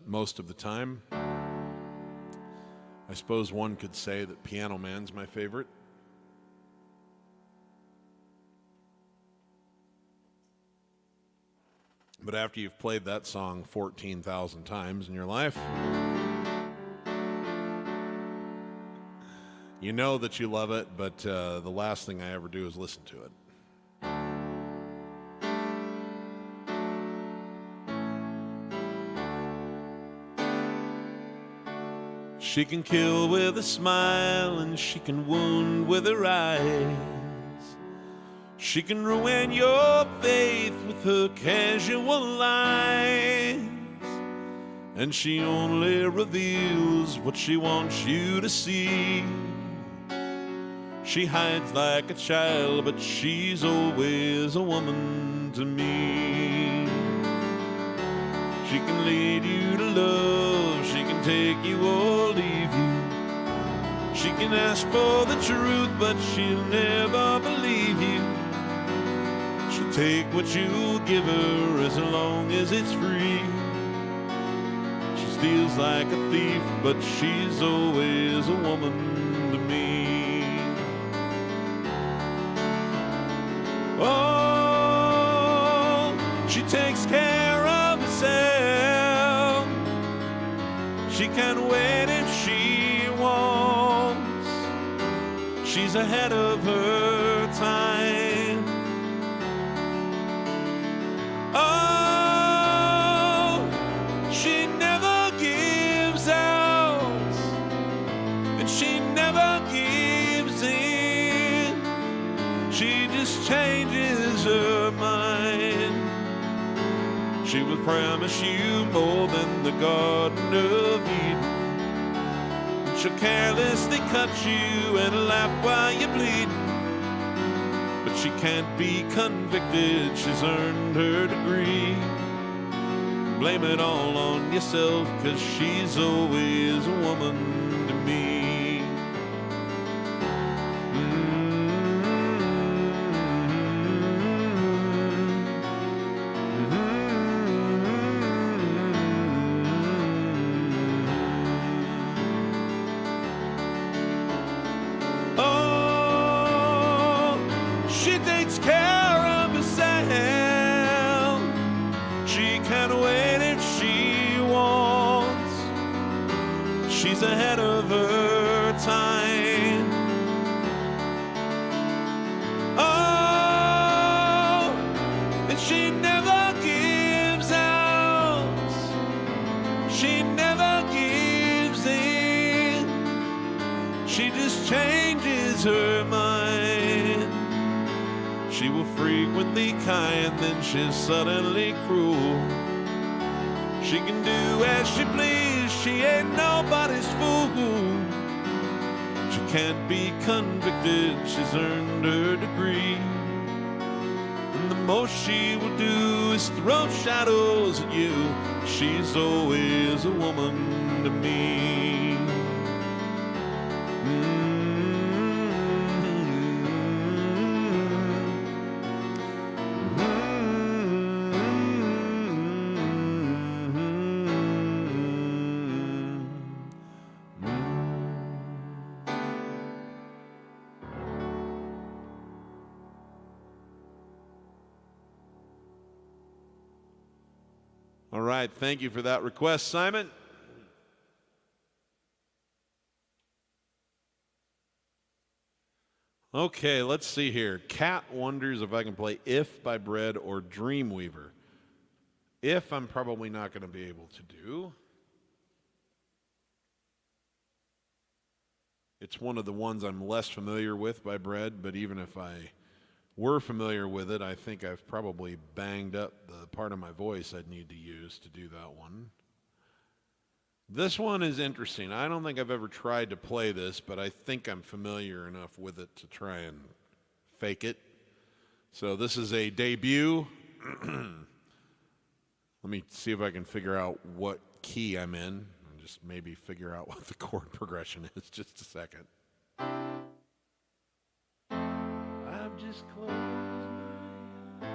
most of the time. I suppose one could say that Piano Man's my favorite. But after you've played that song 14,000 times in your life, you know that you love it, but the last thing I ever do is listen to it. She can kill with a smile and she can wound with her eyes. She can ruin your faith with her casual lies. And she only reveals what she wants you to see. She hides like a child, but she's always a woman to me. She can lead you to love, she can take you or leave you. She can ask for the truth, but she'll never believe you. She'll take what you give her as long as it's free. She steals like a thief, but she's always a woman to me. Oh, she takes care of herself. She can wait if she wants. She's ahead of her time. Oh, she never gives out, and she never gives in. She just changes her mind. She will promise you more than the Garden of Eden. She'll carelessly cut you and laugh while you're bleeding. But she can't be convicted, she's earned her degree. Blame it all on yourself, 'cause she's always a woman to me. Ahead of her time. Oh, and she never gives out. She never gives in. She just changes her mind. She will frequently kind, then she's suddenly cruel. She can do as she please, she ain't nobody's fool. She can't be convicted, she's earned her degree. And the most she will do is throw shadows at you. She's always a woman to me. All right, thank you for that request, Simon. Okay, let's see here. Kat wonders if I can play If by Bread or Dreamweaver. If I'm probably not going to be able to do. It's one of the ones I'm less familiar with by Bread, but even if I were familiar with it, I think I've probably banged up the part of my voice I'd need to use to do that one. This one is interesting. I don't think I've ever tried to play this, but I think I'm familiar enough with it to try and fake it. So this is a debut. Let me see if I can figure out what key I'm in, and just maybe figure out what the chord progression is. Just a second. I've just closed my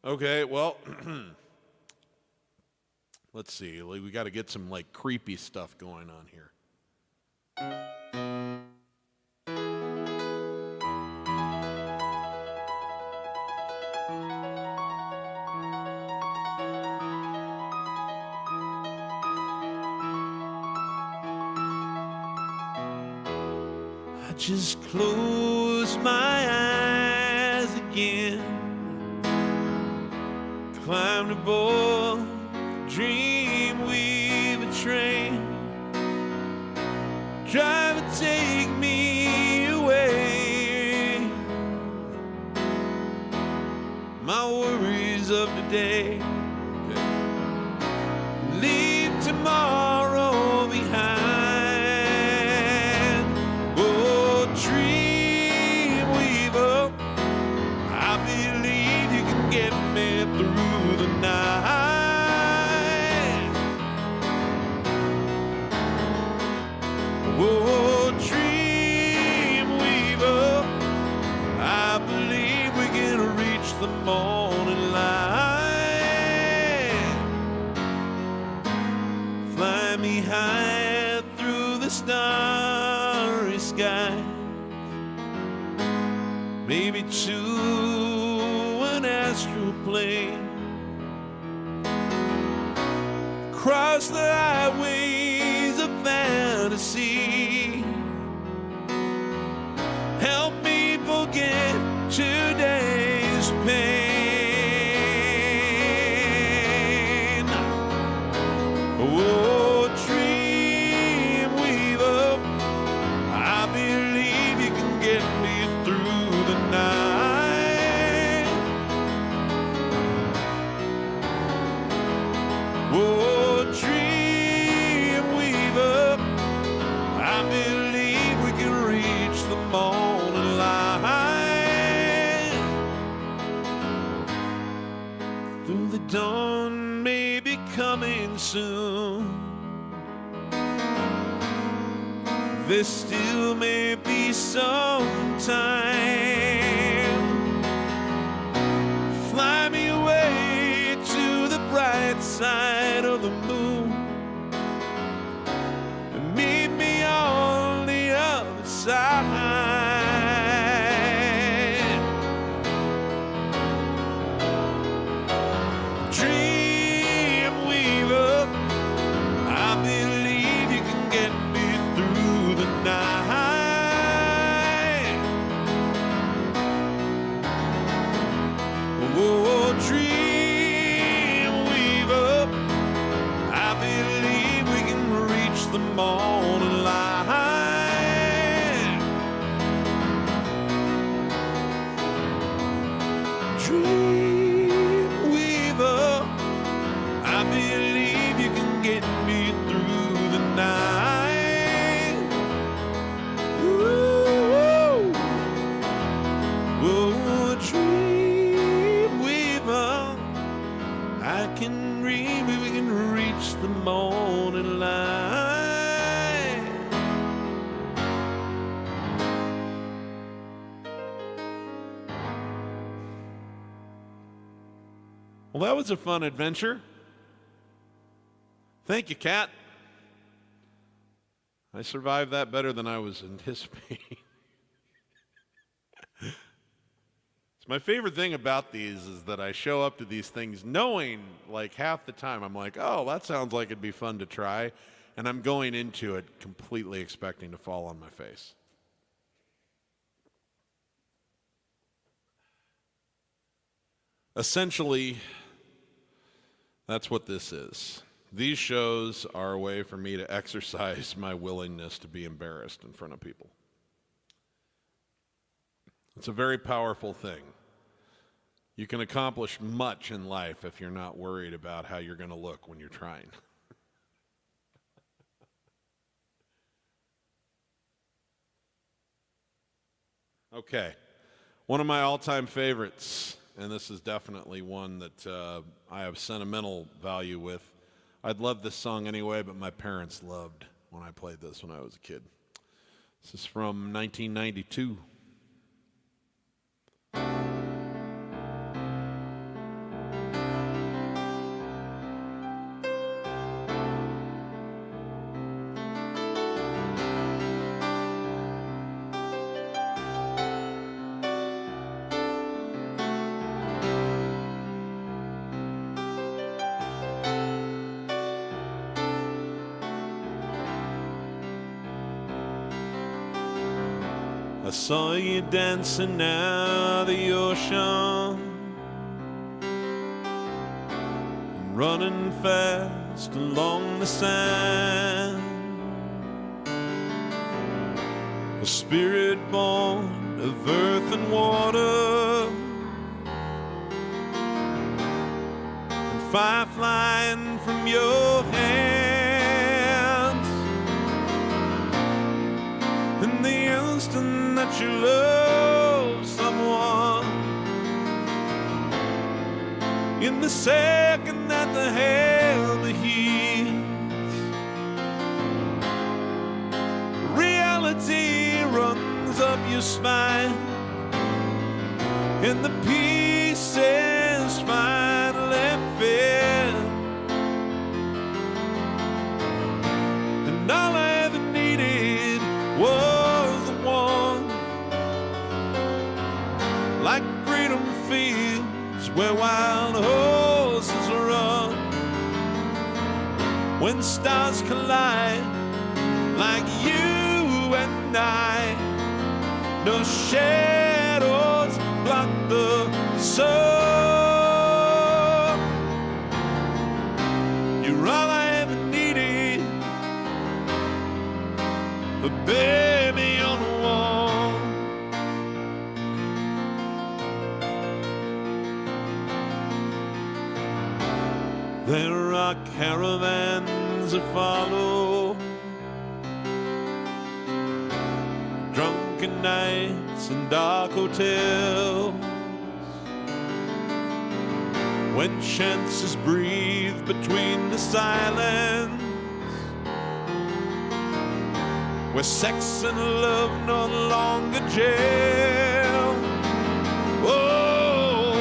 Okay, well, let's see. We got to get some like creepy stuff going on here. I just close my eyes again. Climbed aboard Dreamweaver train. Driver, take me away. My worries of today, leave tomorrow behind. Oh, Dreamweaver, I believe you can get me through the night. Oh, Dreamweaver, I believe we can reach the morning light. Fly me high through the starry sky, maybe to an astral plane. Cross the highways of fantasy. Help me forget today's pain. Oh, Dreamweaver, I believe you can get me through the night. Oh, Dreamweaver, I believe we can reach the morning light. Through the dawn may be coming soon. There still may be some time. Fly me away to the bright side of the moon and meet me on the other side. Dreamweaver, I believe you can get me through the night. Oh, Dreamweaver, I believe we can reach the morning light. Well, that was a fun adventure. Thank you, Kat. I survived that better than I was anticipating. It's my favorite thing about these is that I show up to these things knowing, like, half the time I'm like, oh, that sounds like it'd be fun to try, and I'm going into it completely expecting to fall on my face. Essentially, that's what this is. These shows are a way for me to exercise my willingness to be embarrassed in front of people. It's a very powerful thing. You can accomplish much in life if you're not worried about how you're going to look when you're trying. Okay, one of my all-time favorites, and this is definitely one that I have sentimental value with. I'd love this song anyway, but my parents loved when I played this when I was a kid. This is from 1992. I saw you dancing near the ocean and running fast along the sand. A spirit born of earth and water, and fire flying from your hands. And the instant that you love someone, in the second that the hammer heals, reality runs up your spine, and the pieces finally fit. And all I ever needed was the one, like freedom fields where wild horses run, when stars collide, like you and I. No shadows block the sun. You're all I ever needed, a baby on the wall. There are caravans that follow, drunken nights and dark hotels, when chances breathe between the silence, where sex and love no longer jail. Oh,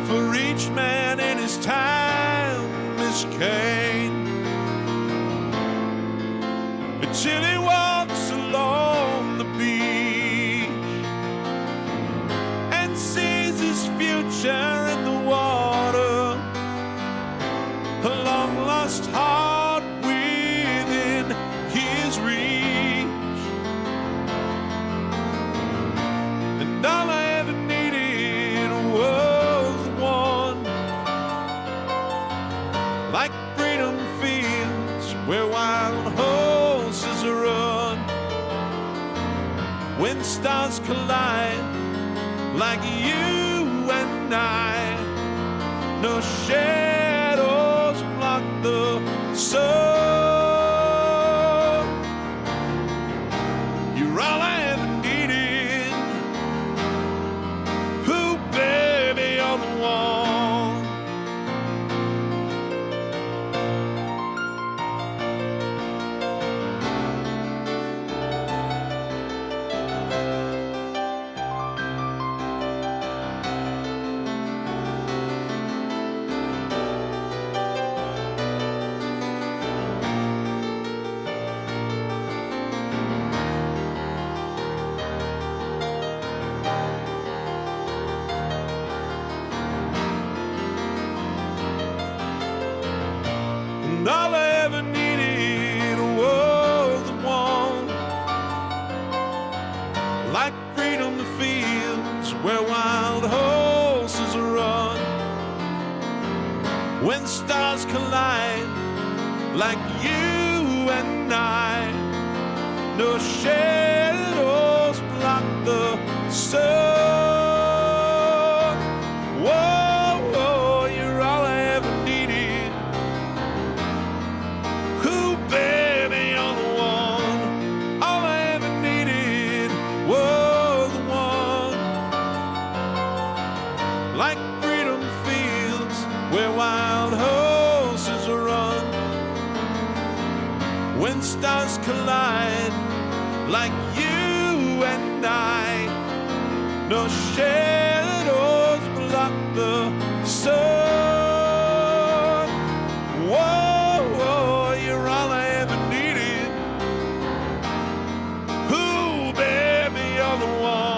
for each man in his time is Cain, until he walks along the beach and sees his future in the water, a long lost heart within his reach. And all I ever needed was one, like freedom fields where wild horses run, when stars collide, like you and I. No shadows block the sun. You're all I ever needed, ooh, baby on the wall. all I ever needed was the one. Like freedom, the fields where wild horses run. When stars collide, like you and I, no shadows block the sun. Whoa, whoa, you're all I ever needed. Ooh, baby, you're the one. All I ever needed was the one. Like freedom fields where wild horses run. When stars collide, like you and I, no shadows block the sun. Whoa, whoa, you're all I ever needed. Ooh, baby, you're the one.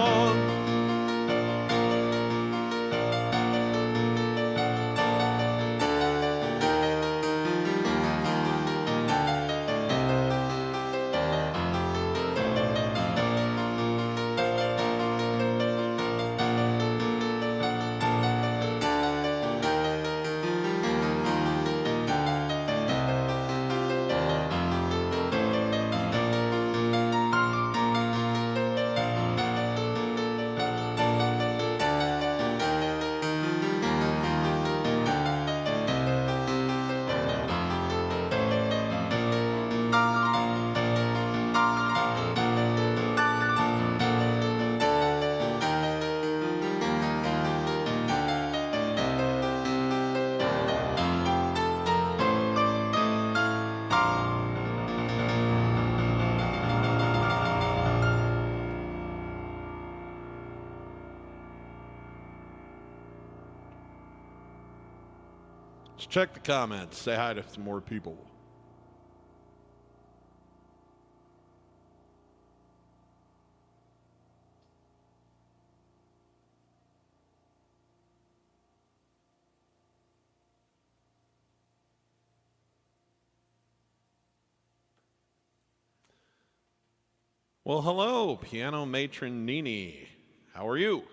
Let's check the comments. Say hi to some more people. Well, hello, piano matron Nini. How are you?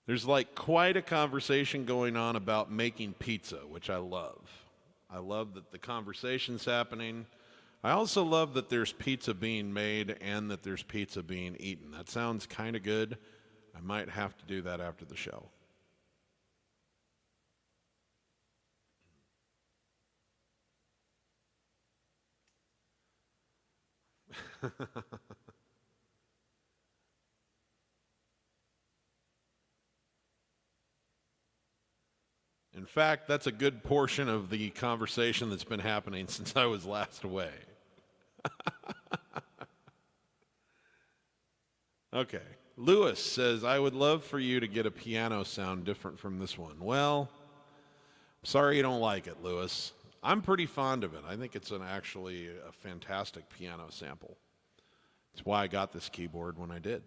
There's like quite a conversation going on about making pizza, which I love. I love that the conversation's happening. I also love that there's pizza being made and that there's pizza being eaten. That sounds kind of good. I might have to do that after the show. In fact, that's a good portion of the conversation that's been happening since I was last away. Okay. Lewis says, I would love for you to get a piano sound different from this one. Well, sorry you don't like it, Lewis. I'm pretty fond of it. I think it's actually a fantastic piano sample. That's why I got this keyboard when I did.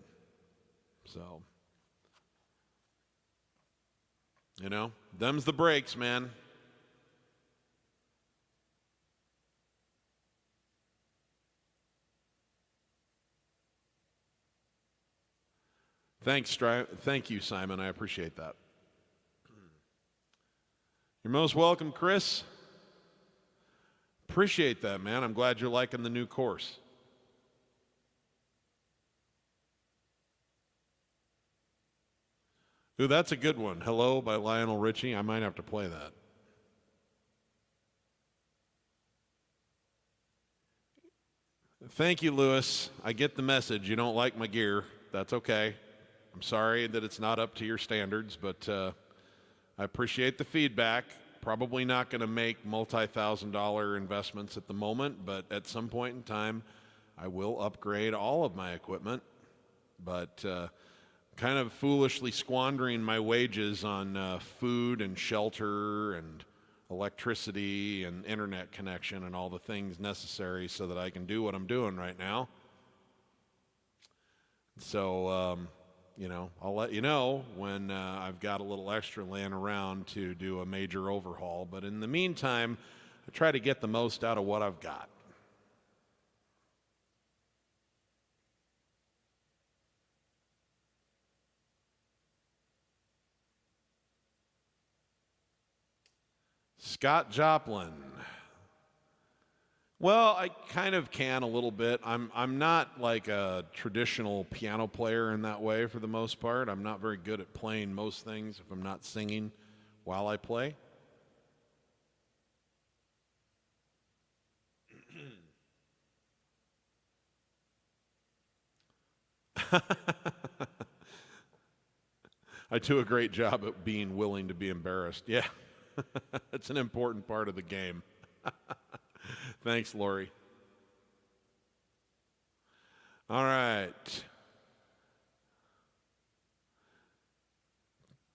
So, you know, them's the breaks, man. Thank you, Simon. I appreciate that. You're most welcome, Chris. Appreciate that, man. I'm glad you're liking the new course. Ooh, that's a good one. Hello by Lionel Richie. I might have to play that. Thank you, Lewis. I get the message. You don't like my gear. That's okay. I'm sorry that it's not up to your standards, but I appreciate the feedback. Probably not going to make multi-$1,000 investments at the moment, but at some point in time, I will upgrade all of my equipment. But kind of foolishly squandering my wages on food and shelter and electricity and internet connection and all the things necessary so that I can do what I'm doing right now. So, I'll let you know when I've got a little extra laying around to do a major overhaul. But in the meantime, I try to get the most out of what I've got. Scott Joplin. Well, I kind of can a little bit. I'm not like a traditional piano player in that way for the most part. I'm not very good at playing most things if I'm not singing while I play. I do a great job at being willing to be embarrassed. Yeah, it's an important part of the game. Thanks, Lori. All right.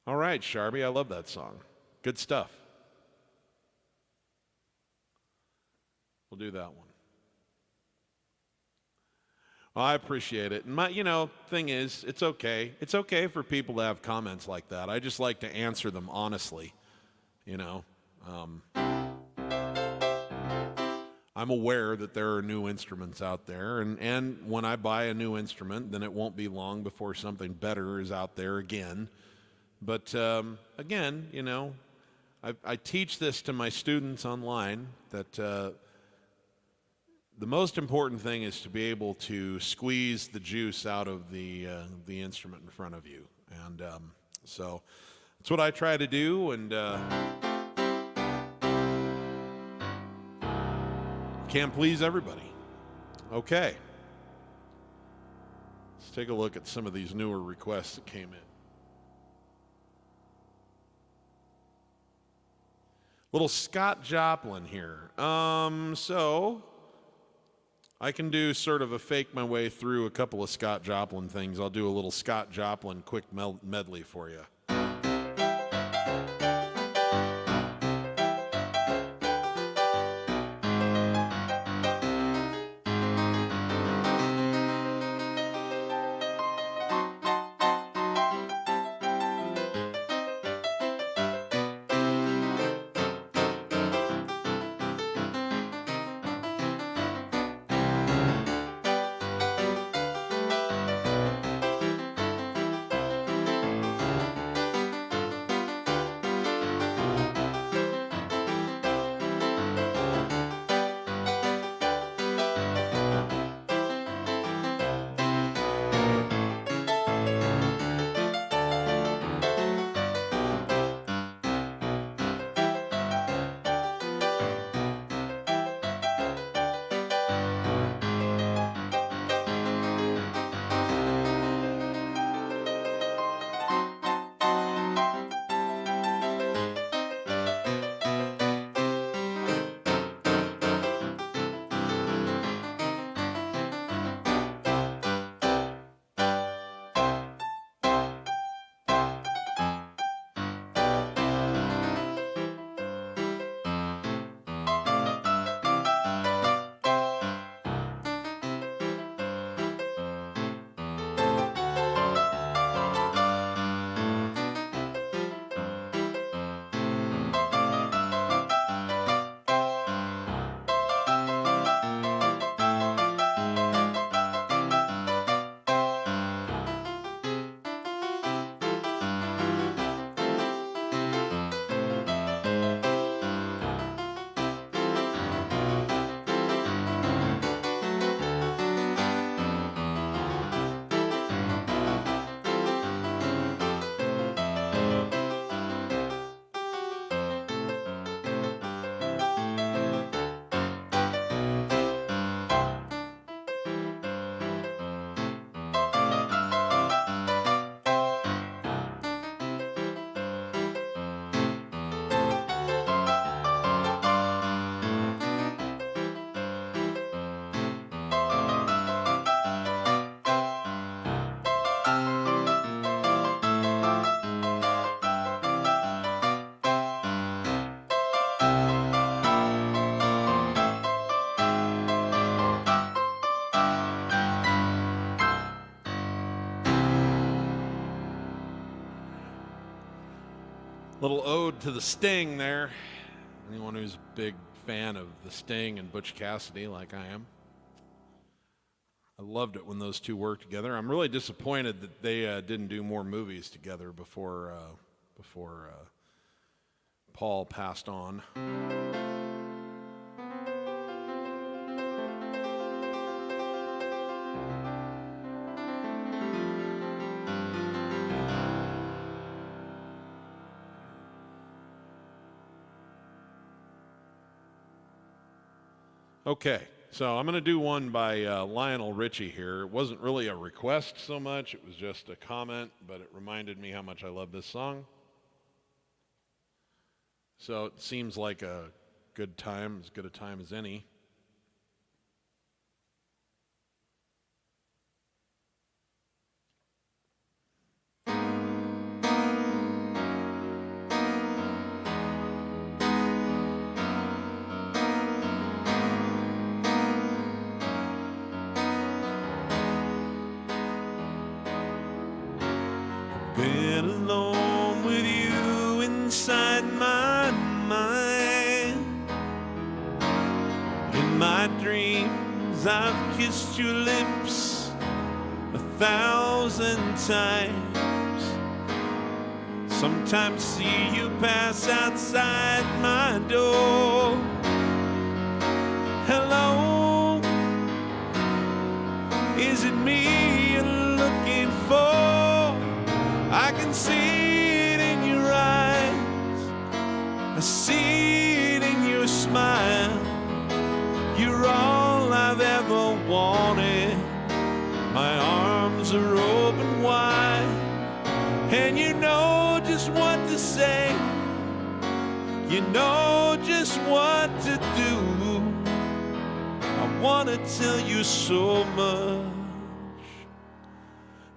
All right, Sharby, I love that song. Good stuff. We'll do that one. Well, I appreciate it. And my, thing is, it's okay. It's okay for people to have comments like that. I just like to answer them honestly, I'm aware that there are new instruments out there, and when I buy a new instrument, then it won't be long before something better is out there again. But again, I teach this to my students online, that the most important thing is to be able to squeeze the juice out of the instrument in front of you. And so that's what I try to do, and can't please everybody. Okay. Let's take a look at some of these newer requests that came in. Little Scott Joplin here. So I can do sort of a fake my way through a couple of Scott Joplin things. I'll do a little Scott Joplin quick medley for you. Little ode to the Sting there. Anyone who's a big fan of the Sting and Butch Cassidy like I am. I loved it when those two worked together. I'm really disappointed that they didn't do more movies together before Paul passed on. Okay, so I'm going to do one by Lionel Richie here. It wasn't really a request so much, it was just a comment, but it reminded me how much I love this song. So it seems like a good time, as good a time as any. Been alone with you inside my mind. In my dreams I've kissed your lips 1,000 times. Sometimes see you pass outside my door. Hello, is it me you're looking for? I can see it in your eyes, I see it in your smile. You're all I've ever wanted. My arms are open wide, and you know just what to say. You know just what to do. I want to tell you so much.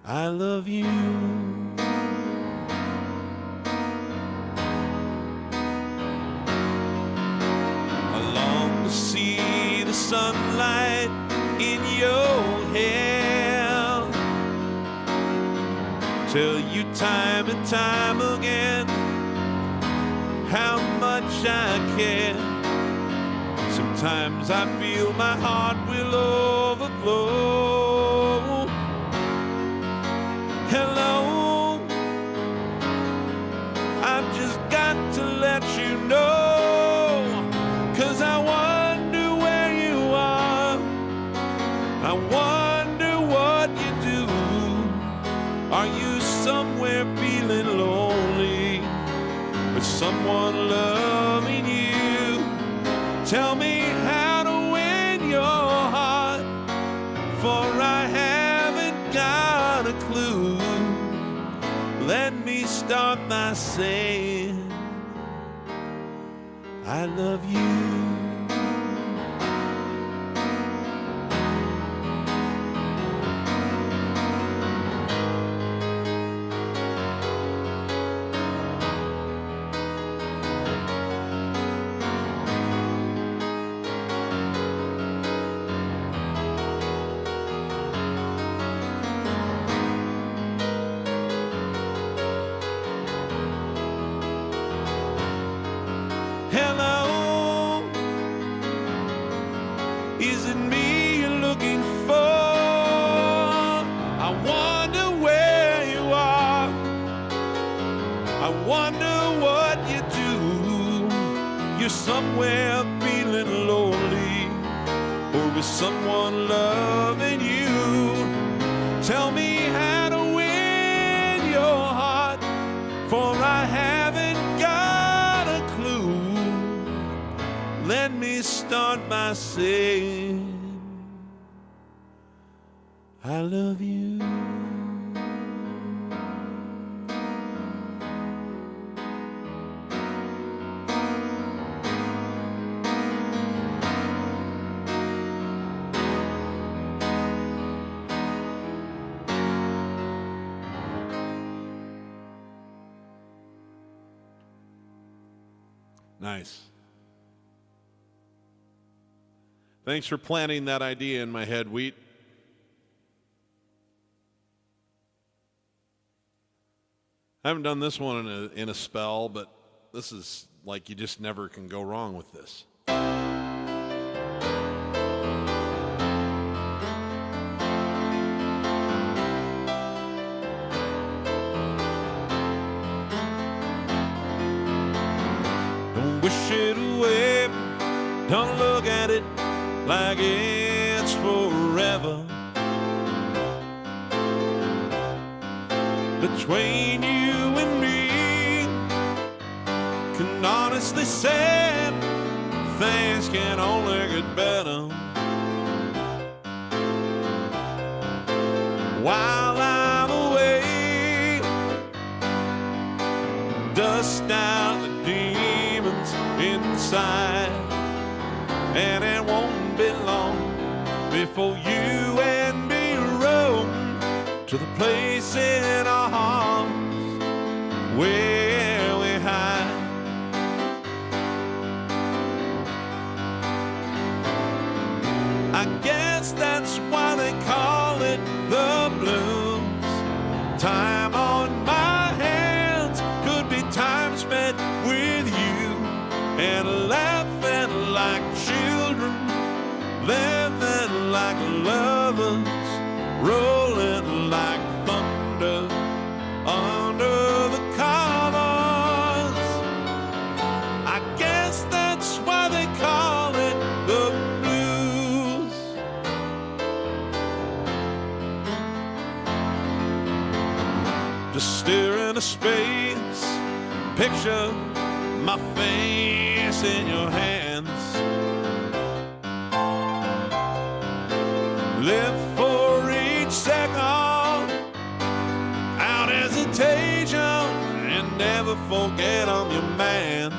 I love you. See the sunlight in your hair. Tell you time and time again how much I care. Sometimes I feel my heart will overflow. Hello, I've just got to let you know, 'cause I wonder where you are. I wonder what you do. Are you somewhere feeling lonely, with someone loving you? Tell me how to win your heart, for I haven't got a clue. Let me start by saying I love you. Hello, is it me you're looking for? I wonder where you are. I wonder what you do. You're somewhere feeling lonely, or with someone loving you. Tell me how to win your heart, for I haven't got a clue. Let me start by saying I love you. Nice. Thanks for planting that idea in my head, Wheat. I haven't done this one in a spell, but this is like you just never can go wrong with this. Don't wish it away, don't look at it like it's forever. Between you and me, can honestly say things can only get better. While I'm away, dust out the demons inside, and it won't be long before you and me roam to the place in our hearts where we hide. I guess that's why they call it the blues. Time on my hands could be time spent with you, and laughing like children, living like lovers, rolling like thunder under the covers. I guess that's why they call it the blues. Just stare into space, picture my face in your hands. Live for each second, out hesitation, and never forget I'm your man.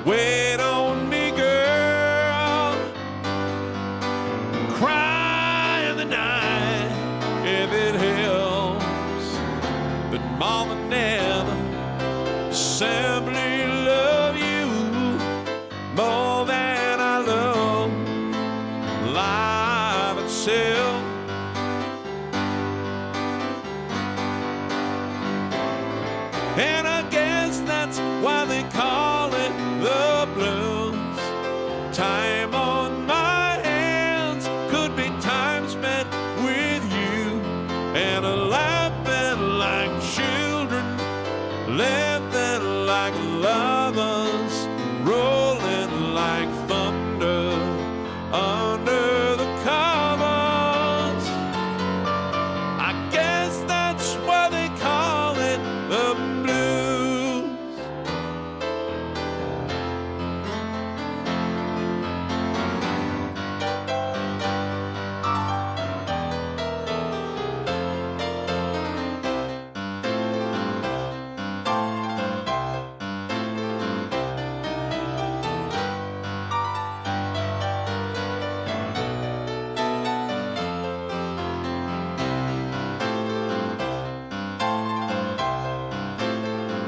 Wait on me, girl, cry in the night if it helps, but more than ever, simply love you more than I love life itself. And I guess that's why they call it the blues. Time on my hands could be time spent with you, and laughing like children, living like lovers, rolling like thunder under the covers. I guess that's why they call it the blues.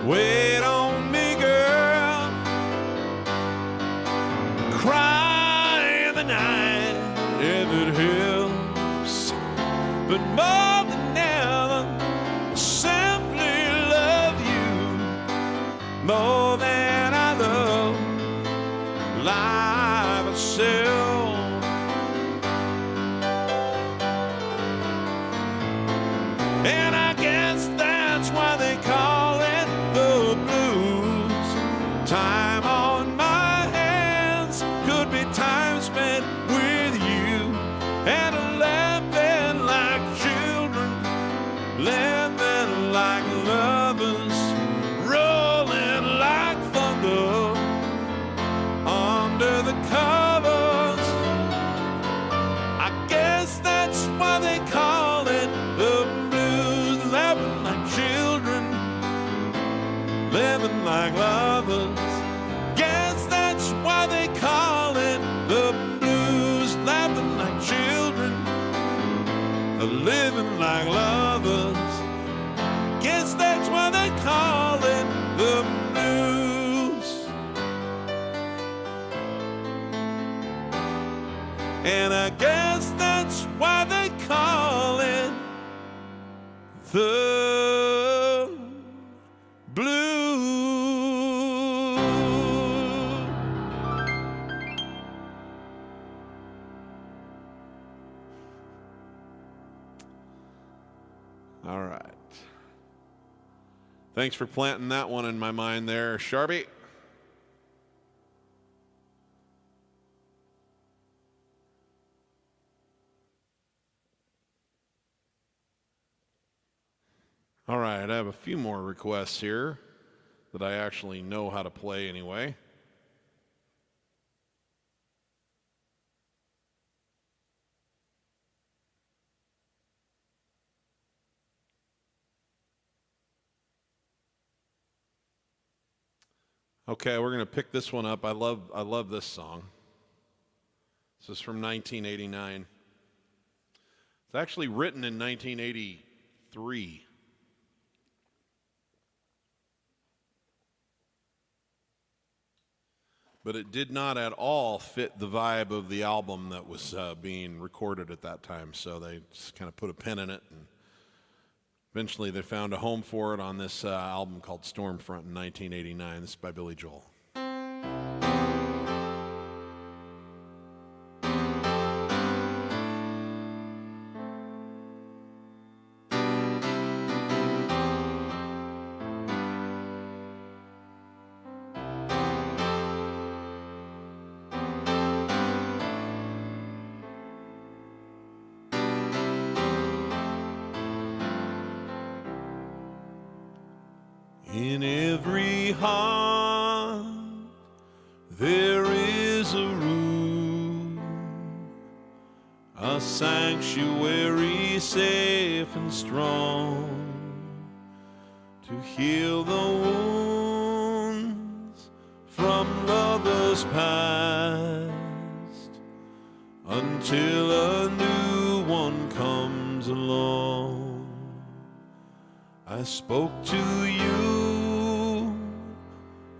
Wait on me, girl, cry in the night if it helps, but more than ever, simply love you more than I love life itself. And I guess that's why they call it the blues. Time on my hands could be time spent with you, and laughing like children, living like lovers, rolling like thunder under the covers. I guess that's why they call it the blues. Laughing like children, living like lovers. Guess that's why they call it the blues. Laughing like children, living like lovers. Guess that's why they call it the blues. And I guess that's why they call it the Thanks for planting that one in my mind there, Sharpie. All right, I have a few more requests here that I actually know how to play anyway. Okay, we're going to pick this one up. I love this song. This is from 1989. It's actually written in 1983. But it did not at all fit the vibe of the album that was being recorded at that time. So they just kind of put a pin in it. And eventually they found a home for it on this album called Stormfront in 1989. This is by Billy Joel. In every heart there is a room, a sanctuary safe and strong, to heal the wounds from lovers past, until a new one comes along. I spoke to you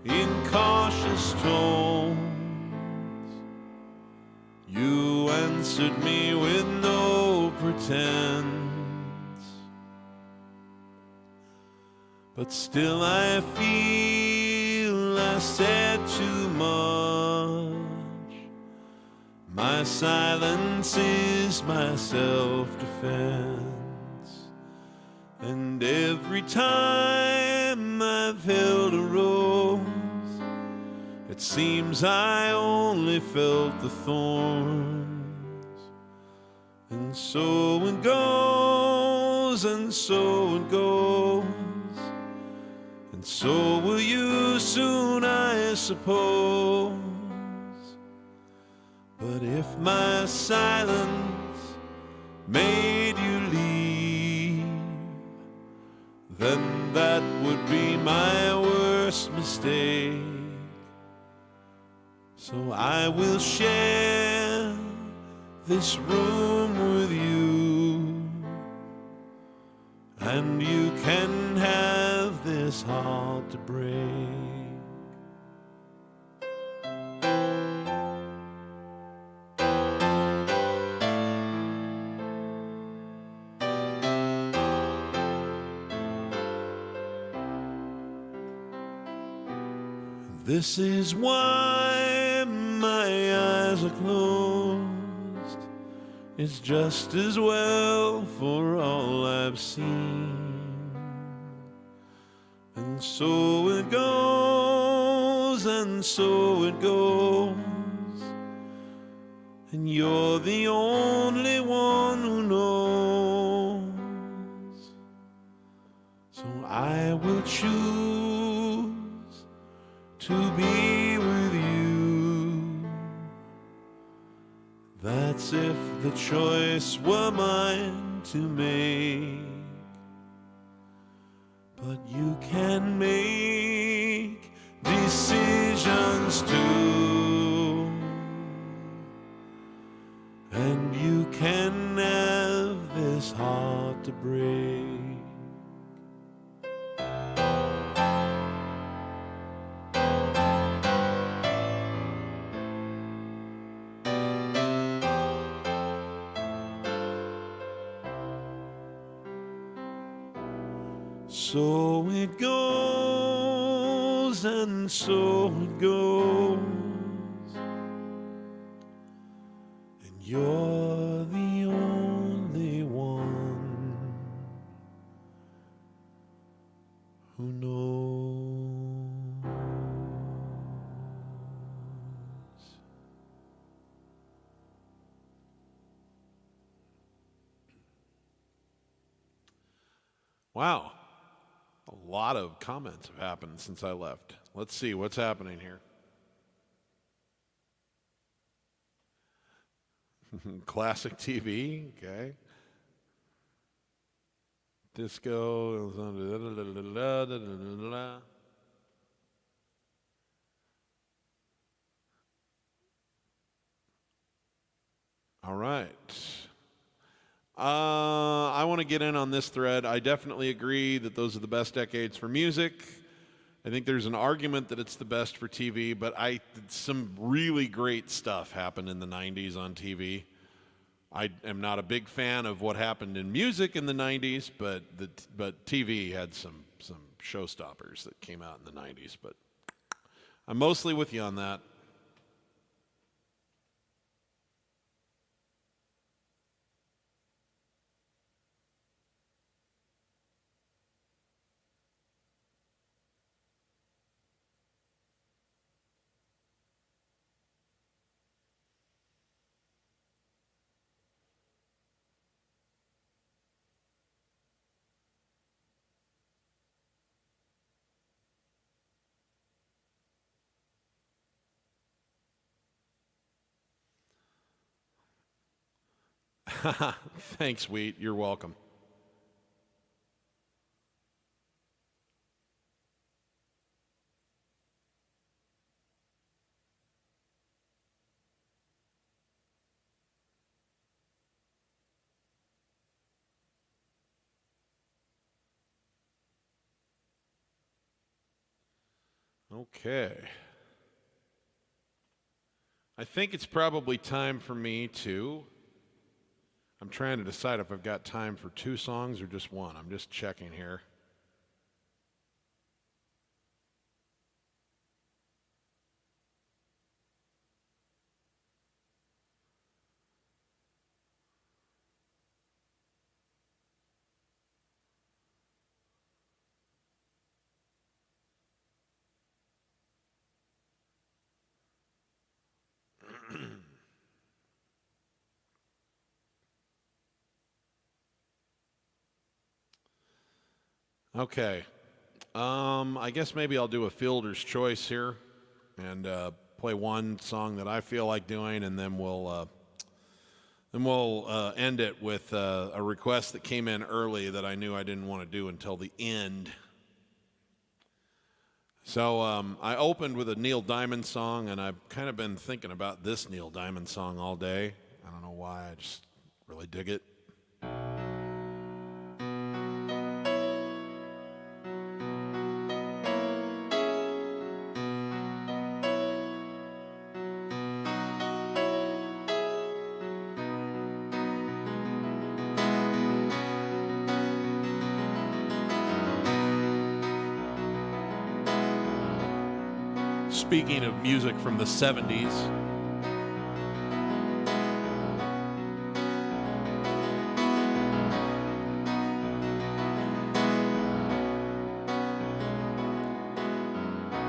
in cautious tones. You answered me with no pretense. But still I feel I said too much. My silence is my self-defense. And every time I've held a rose, it seems I only felt the thorns. And so it goes, and so it goes, and so will you soon, I suppose. But if my silence made you leave, then that would be my worst mistake. So I will share this room with you, and you can have this heart to break. This is why my eyes are closed. It's just as well for all I've seen. And so it goes, and so it goes, and you're the only one who knows. So I will choose to be with you. That's if the choice were mine to make. But you can make decisions too, and you can have this heart to break. So it goes, and so it goes, and you're the only one who knows. Wow. A lot of comments have happened since I left. Let's see what's happening here. Classic TV, okay. Disco. All right. I want to get in on this thread. I definitely agree that those are the best decades for music. I think there's an argument that it's the best for TV, but some really great stuff happened in the 90s on TV. I am not a big fan of what happened in music in the 90s, but TV had some showstoppers that came out in the 90s. But I'm mostly with you on that. Thanks, Wheat. You're welcome. Okay. I think it's probably time for me to... I'm trying to decide if I've got time for 2 songs or just one. I'm just checking here. Okay. I guess maybe I'll do a fielder's choice here and play one song that I feel like doing, and then we'll end it with a request that came in early that I knew I didn't want to do until the end. So I opened with a Neil Diamond song, and I've kind of been thinking about this Neil Diamond song all day. I don't know why, I just really dig it. Speaking of music from the 70s,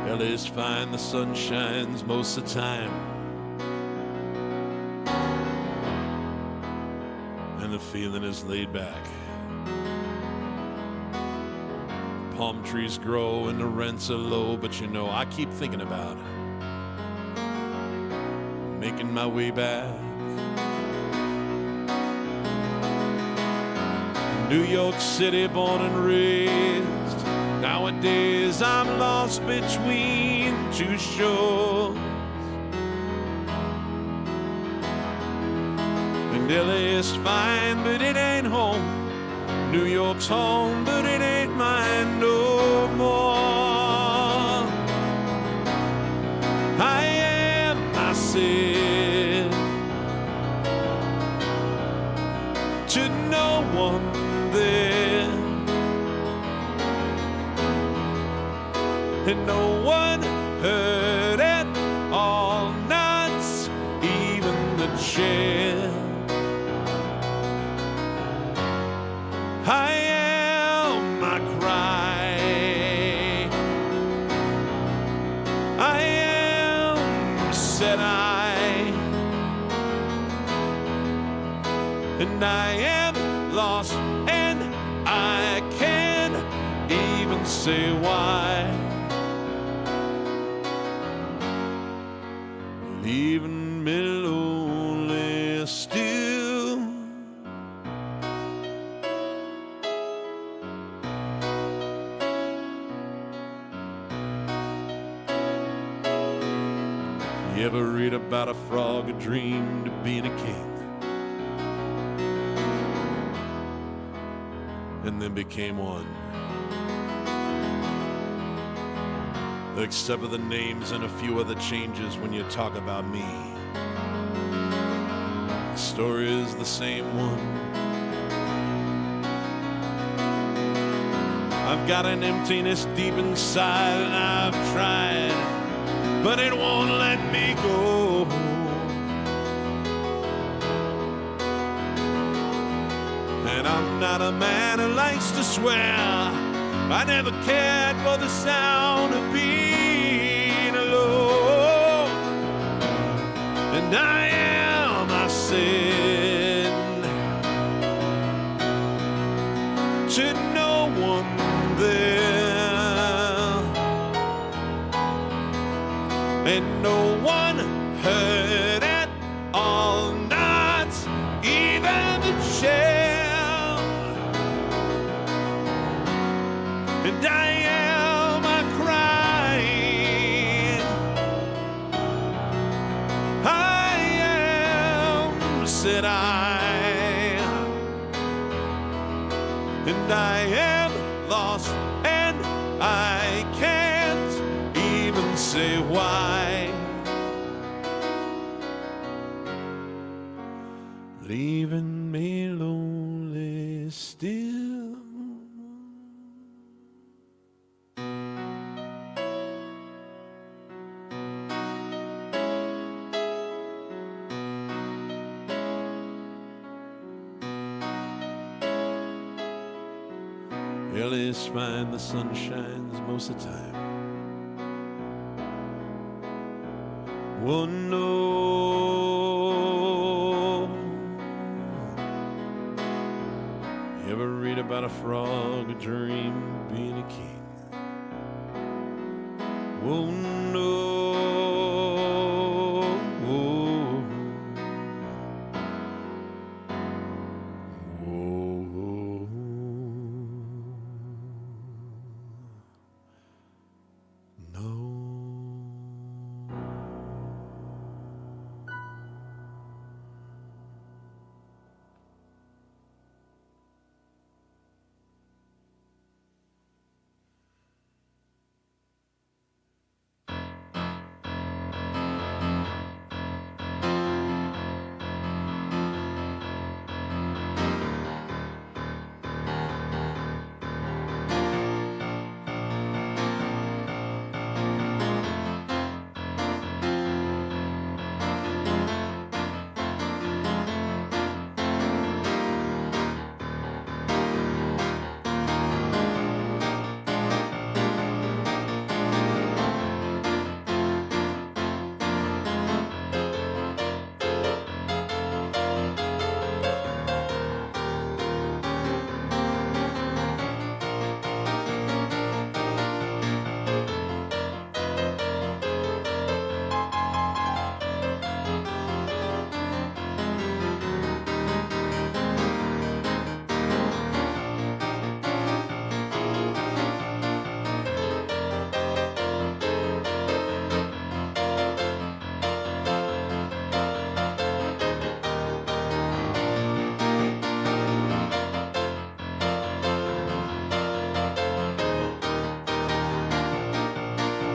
LA's fine, the sun shines most of the time, and the feeling is laid back. Palm trees grow and the rents are low, but you know, I keep thinking about making my way back. New York City, born and raised. Nowadays I'm lost between 2 shores. And LA is fine, but it ain't home. New York's home, but it ain't mine no more. I am myself to no one there, and no one heard it all, not even the chair. I am my cry. I am, said I, and I am lost, and I can't say why. Leaving me lonely still. You ever read about a frog who dreamed of being a king and then became one? Except for the names and a few other changes when you talk about me. The story is the same one. I've got an emptiness deep inside and I've tried, but it won't let me go. And I'm not a man who likes to swear. I never cared for the sound of being alone. And I am, I said, to no one there. And no one heard it all, not even the chair. And I am crying. I am, said I. And I am lost and I can't even say why. Leaving me lonely still. Well, it's fine, the sun shines most of the time. Oh no. You ever read about a frog, a dream of being a king? Oh no.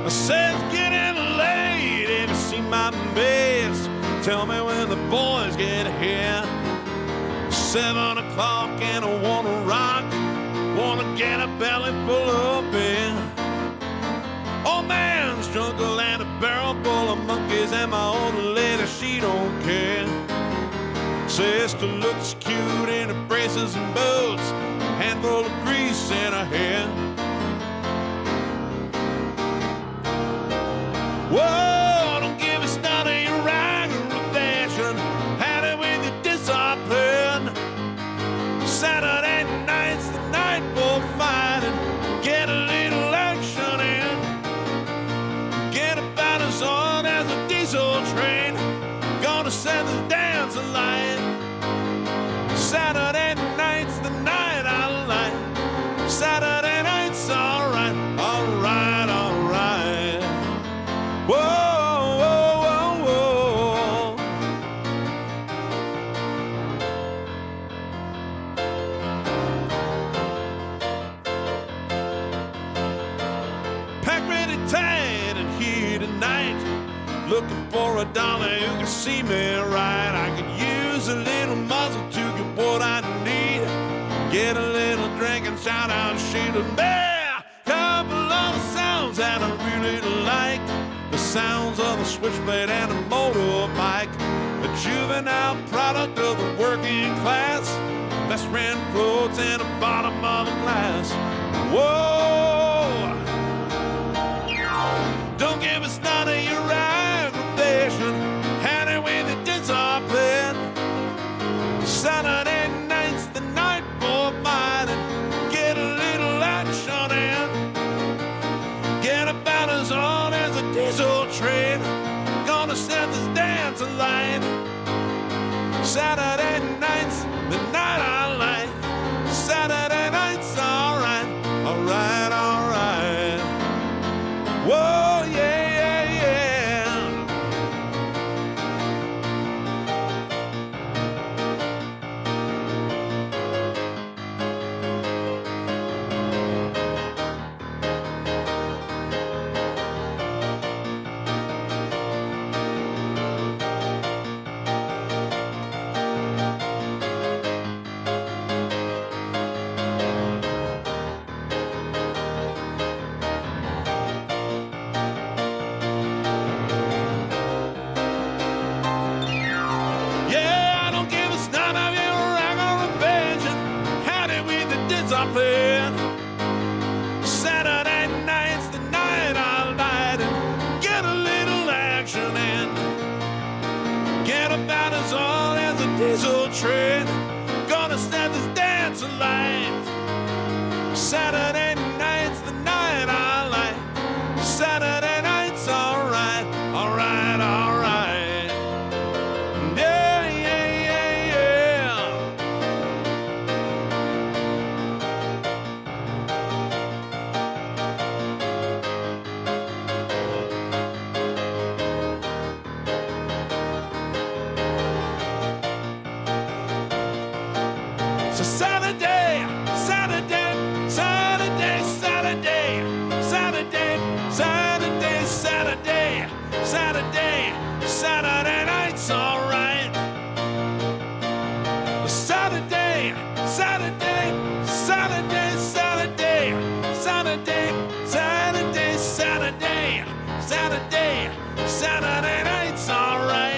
I said it's getting late, have you seen my best? Tell me when the boys get here. 7 o'clock and I wanna rock, wanna get a belly full of beer. Old man's drunk and a barrel full of monkeys, and my old lady, she don't care. Sister looks cute in her braces and boots, handful of grease in her hair. Whoa, don't give us none of your aggravation, had it with your discipline. Saturday night's the night for fighting, get a little diesel train. Gonna set the dance alight. Saturday night's the night I like. Saturday night's alright, alright, alright. Whoa, whoa, whoa, whoa. Pack ready tight and here tonight. Looking for a dollar who can see me right. I could use a little muzzle to get what I need. Get a little drink and shout out, shoot a bear. Couple of the sounds that I really like. The sounds of a switchblade and a motorbike. A juvenile product of the working class. Best friend floats in the bottom of a glass. Whoa! Don't give us none of your aggravation. Had it with the discipline. Saturday night's the night for mine. And get a little action in. Get about as old as a diesel train. Gonna set this dance alight. Saturday night's the night I like. Saturday night's alright, alright, alright. Whoa, yeah, yeah, yeah. Yeah, I don't give a snot of your aggravation. Had it with the discipline. Saturday night's the night I light and get a little action in. Get about as old as a diesel train. Gonna set this dance alight. Saturday night's the night I like. Saturday night's alright, alright, alright. Yeah, yeah, yeah, yeah. So Saturday, Saturday, Saturday, Saturday, Saturday, Saturday, Saturday, Saturday, Saturday night's alright. Saturday, Saturday, Saturday, Saturday, Saturday, Saturday, Saturday, Saturday, Saturday night's alright.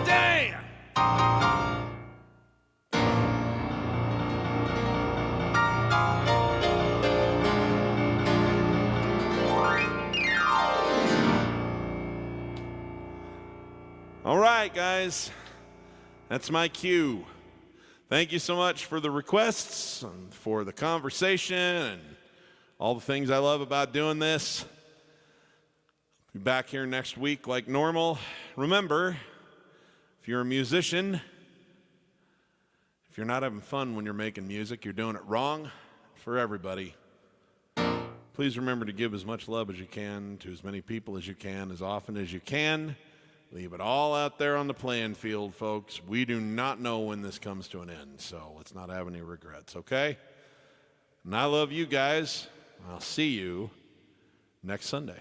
damn. All right, guys, that's my cue. Thank you so much for the requests and for the conversation and all the things I love about doing this. Be back here next week like normal. Remember, if you're a musician, if you're not having fun when you're making music, you're doing it wrong for everybody. Please remember to give as much love as you can to as many people as you can, as often as you can. Leave it all out there on the playing field, folks. We do not know when this comes to an end, so let's not have any regrets, okay? And I love you guys. I'll see you next Sunday.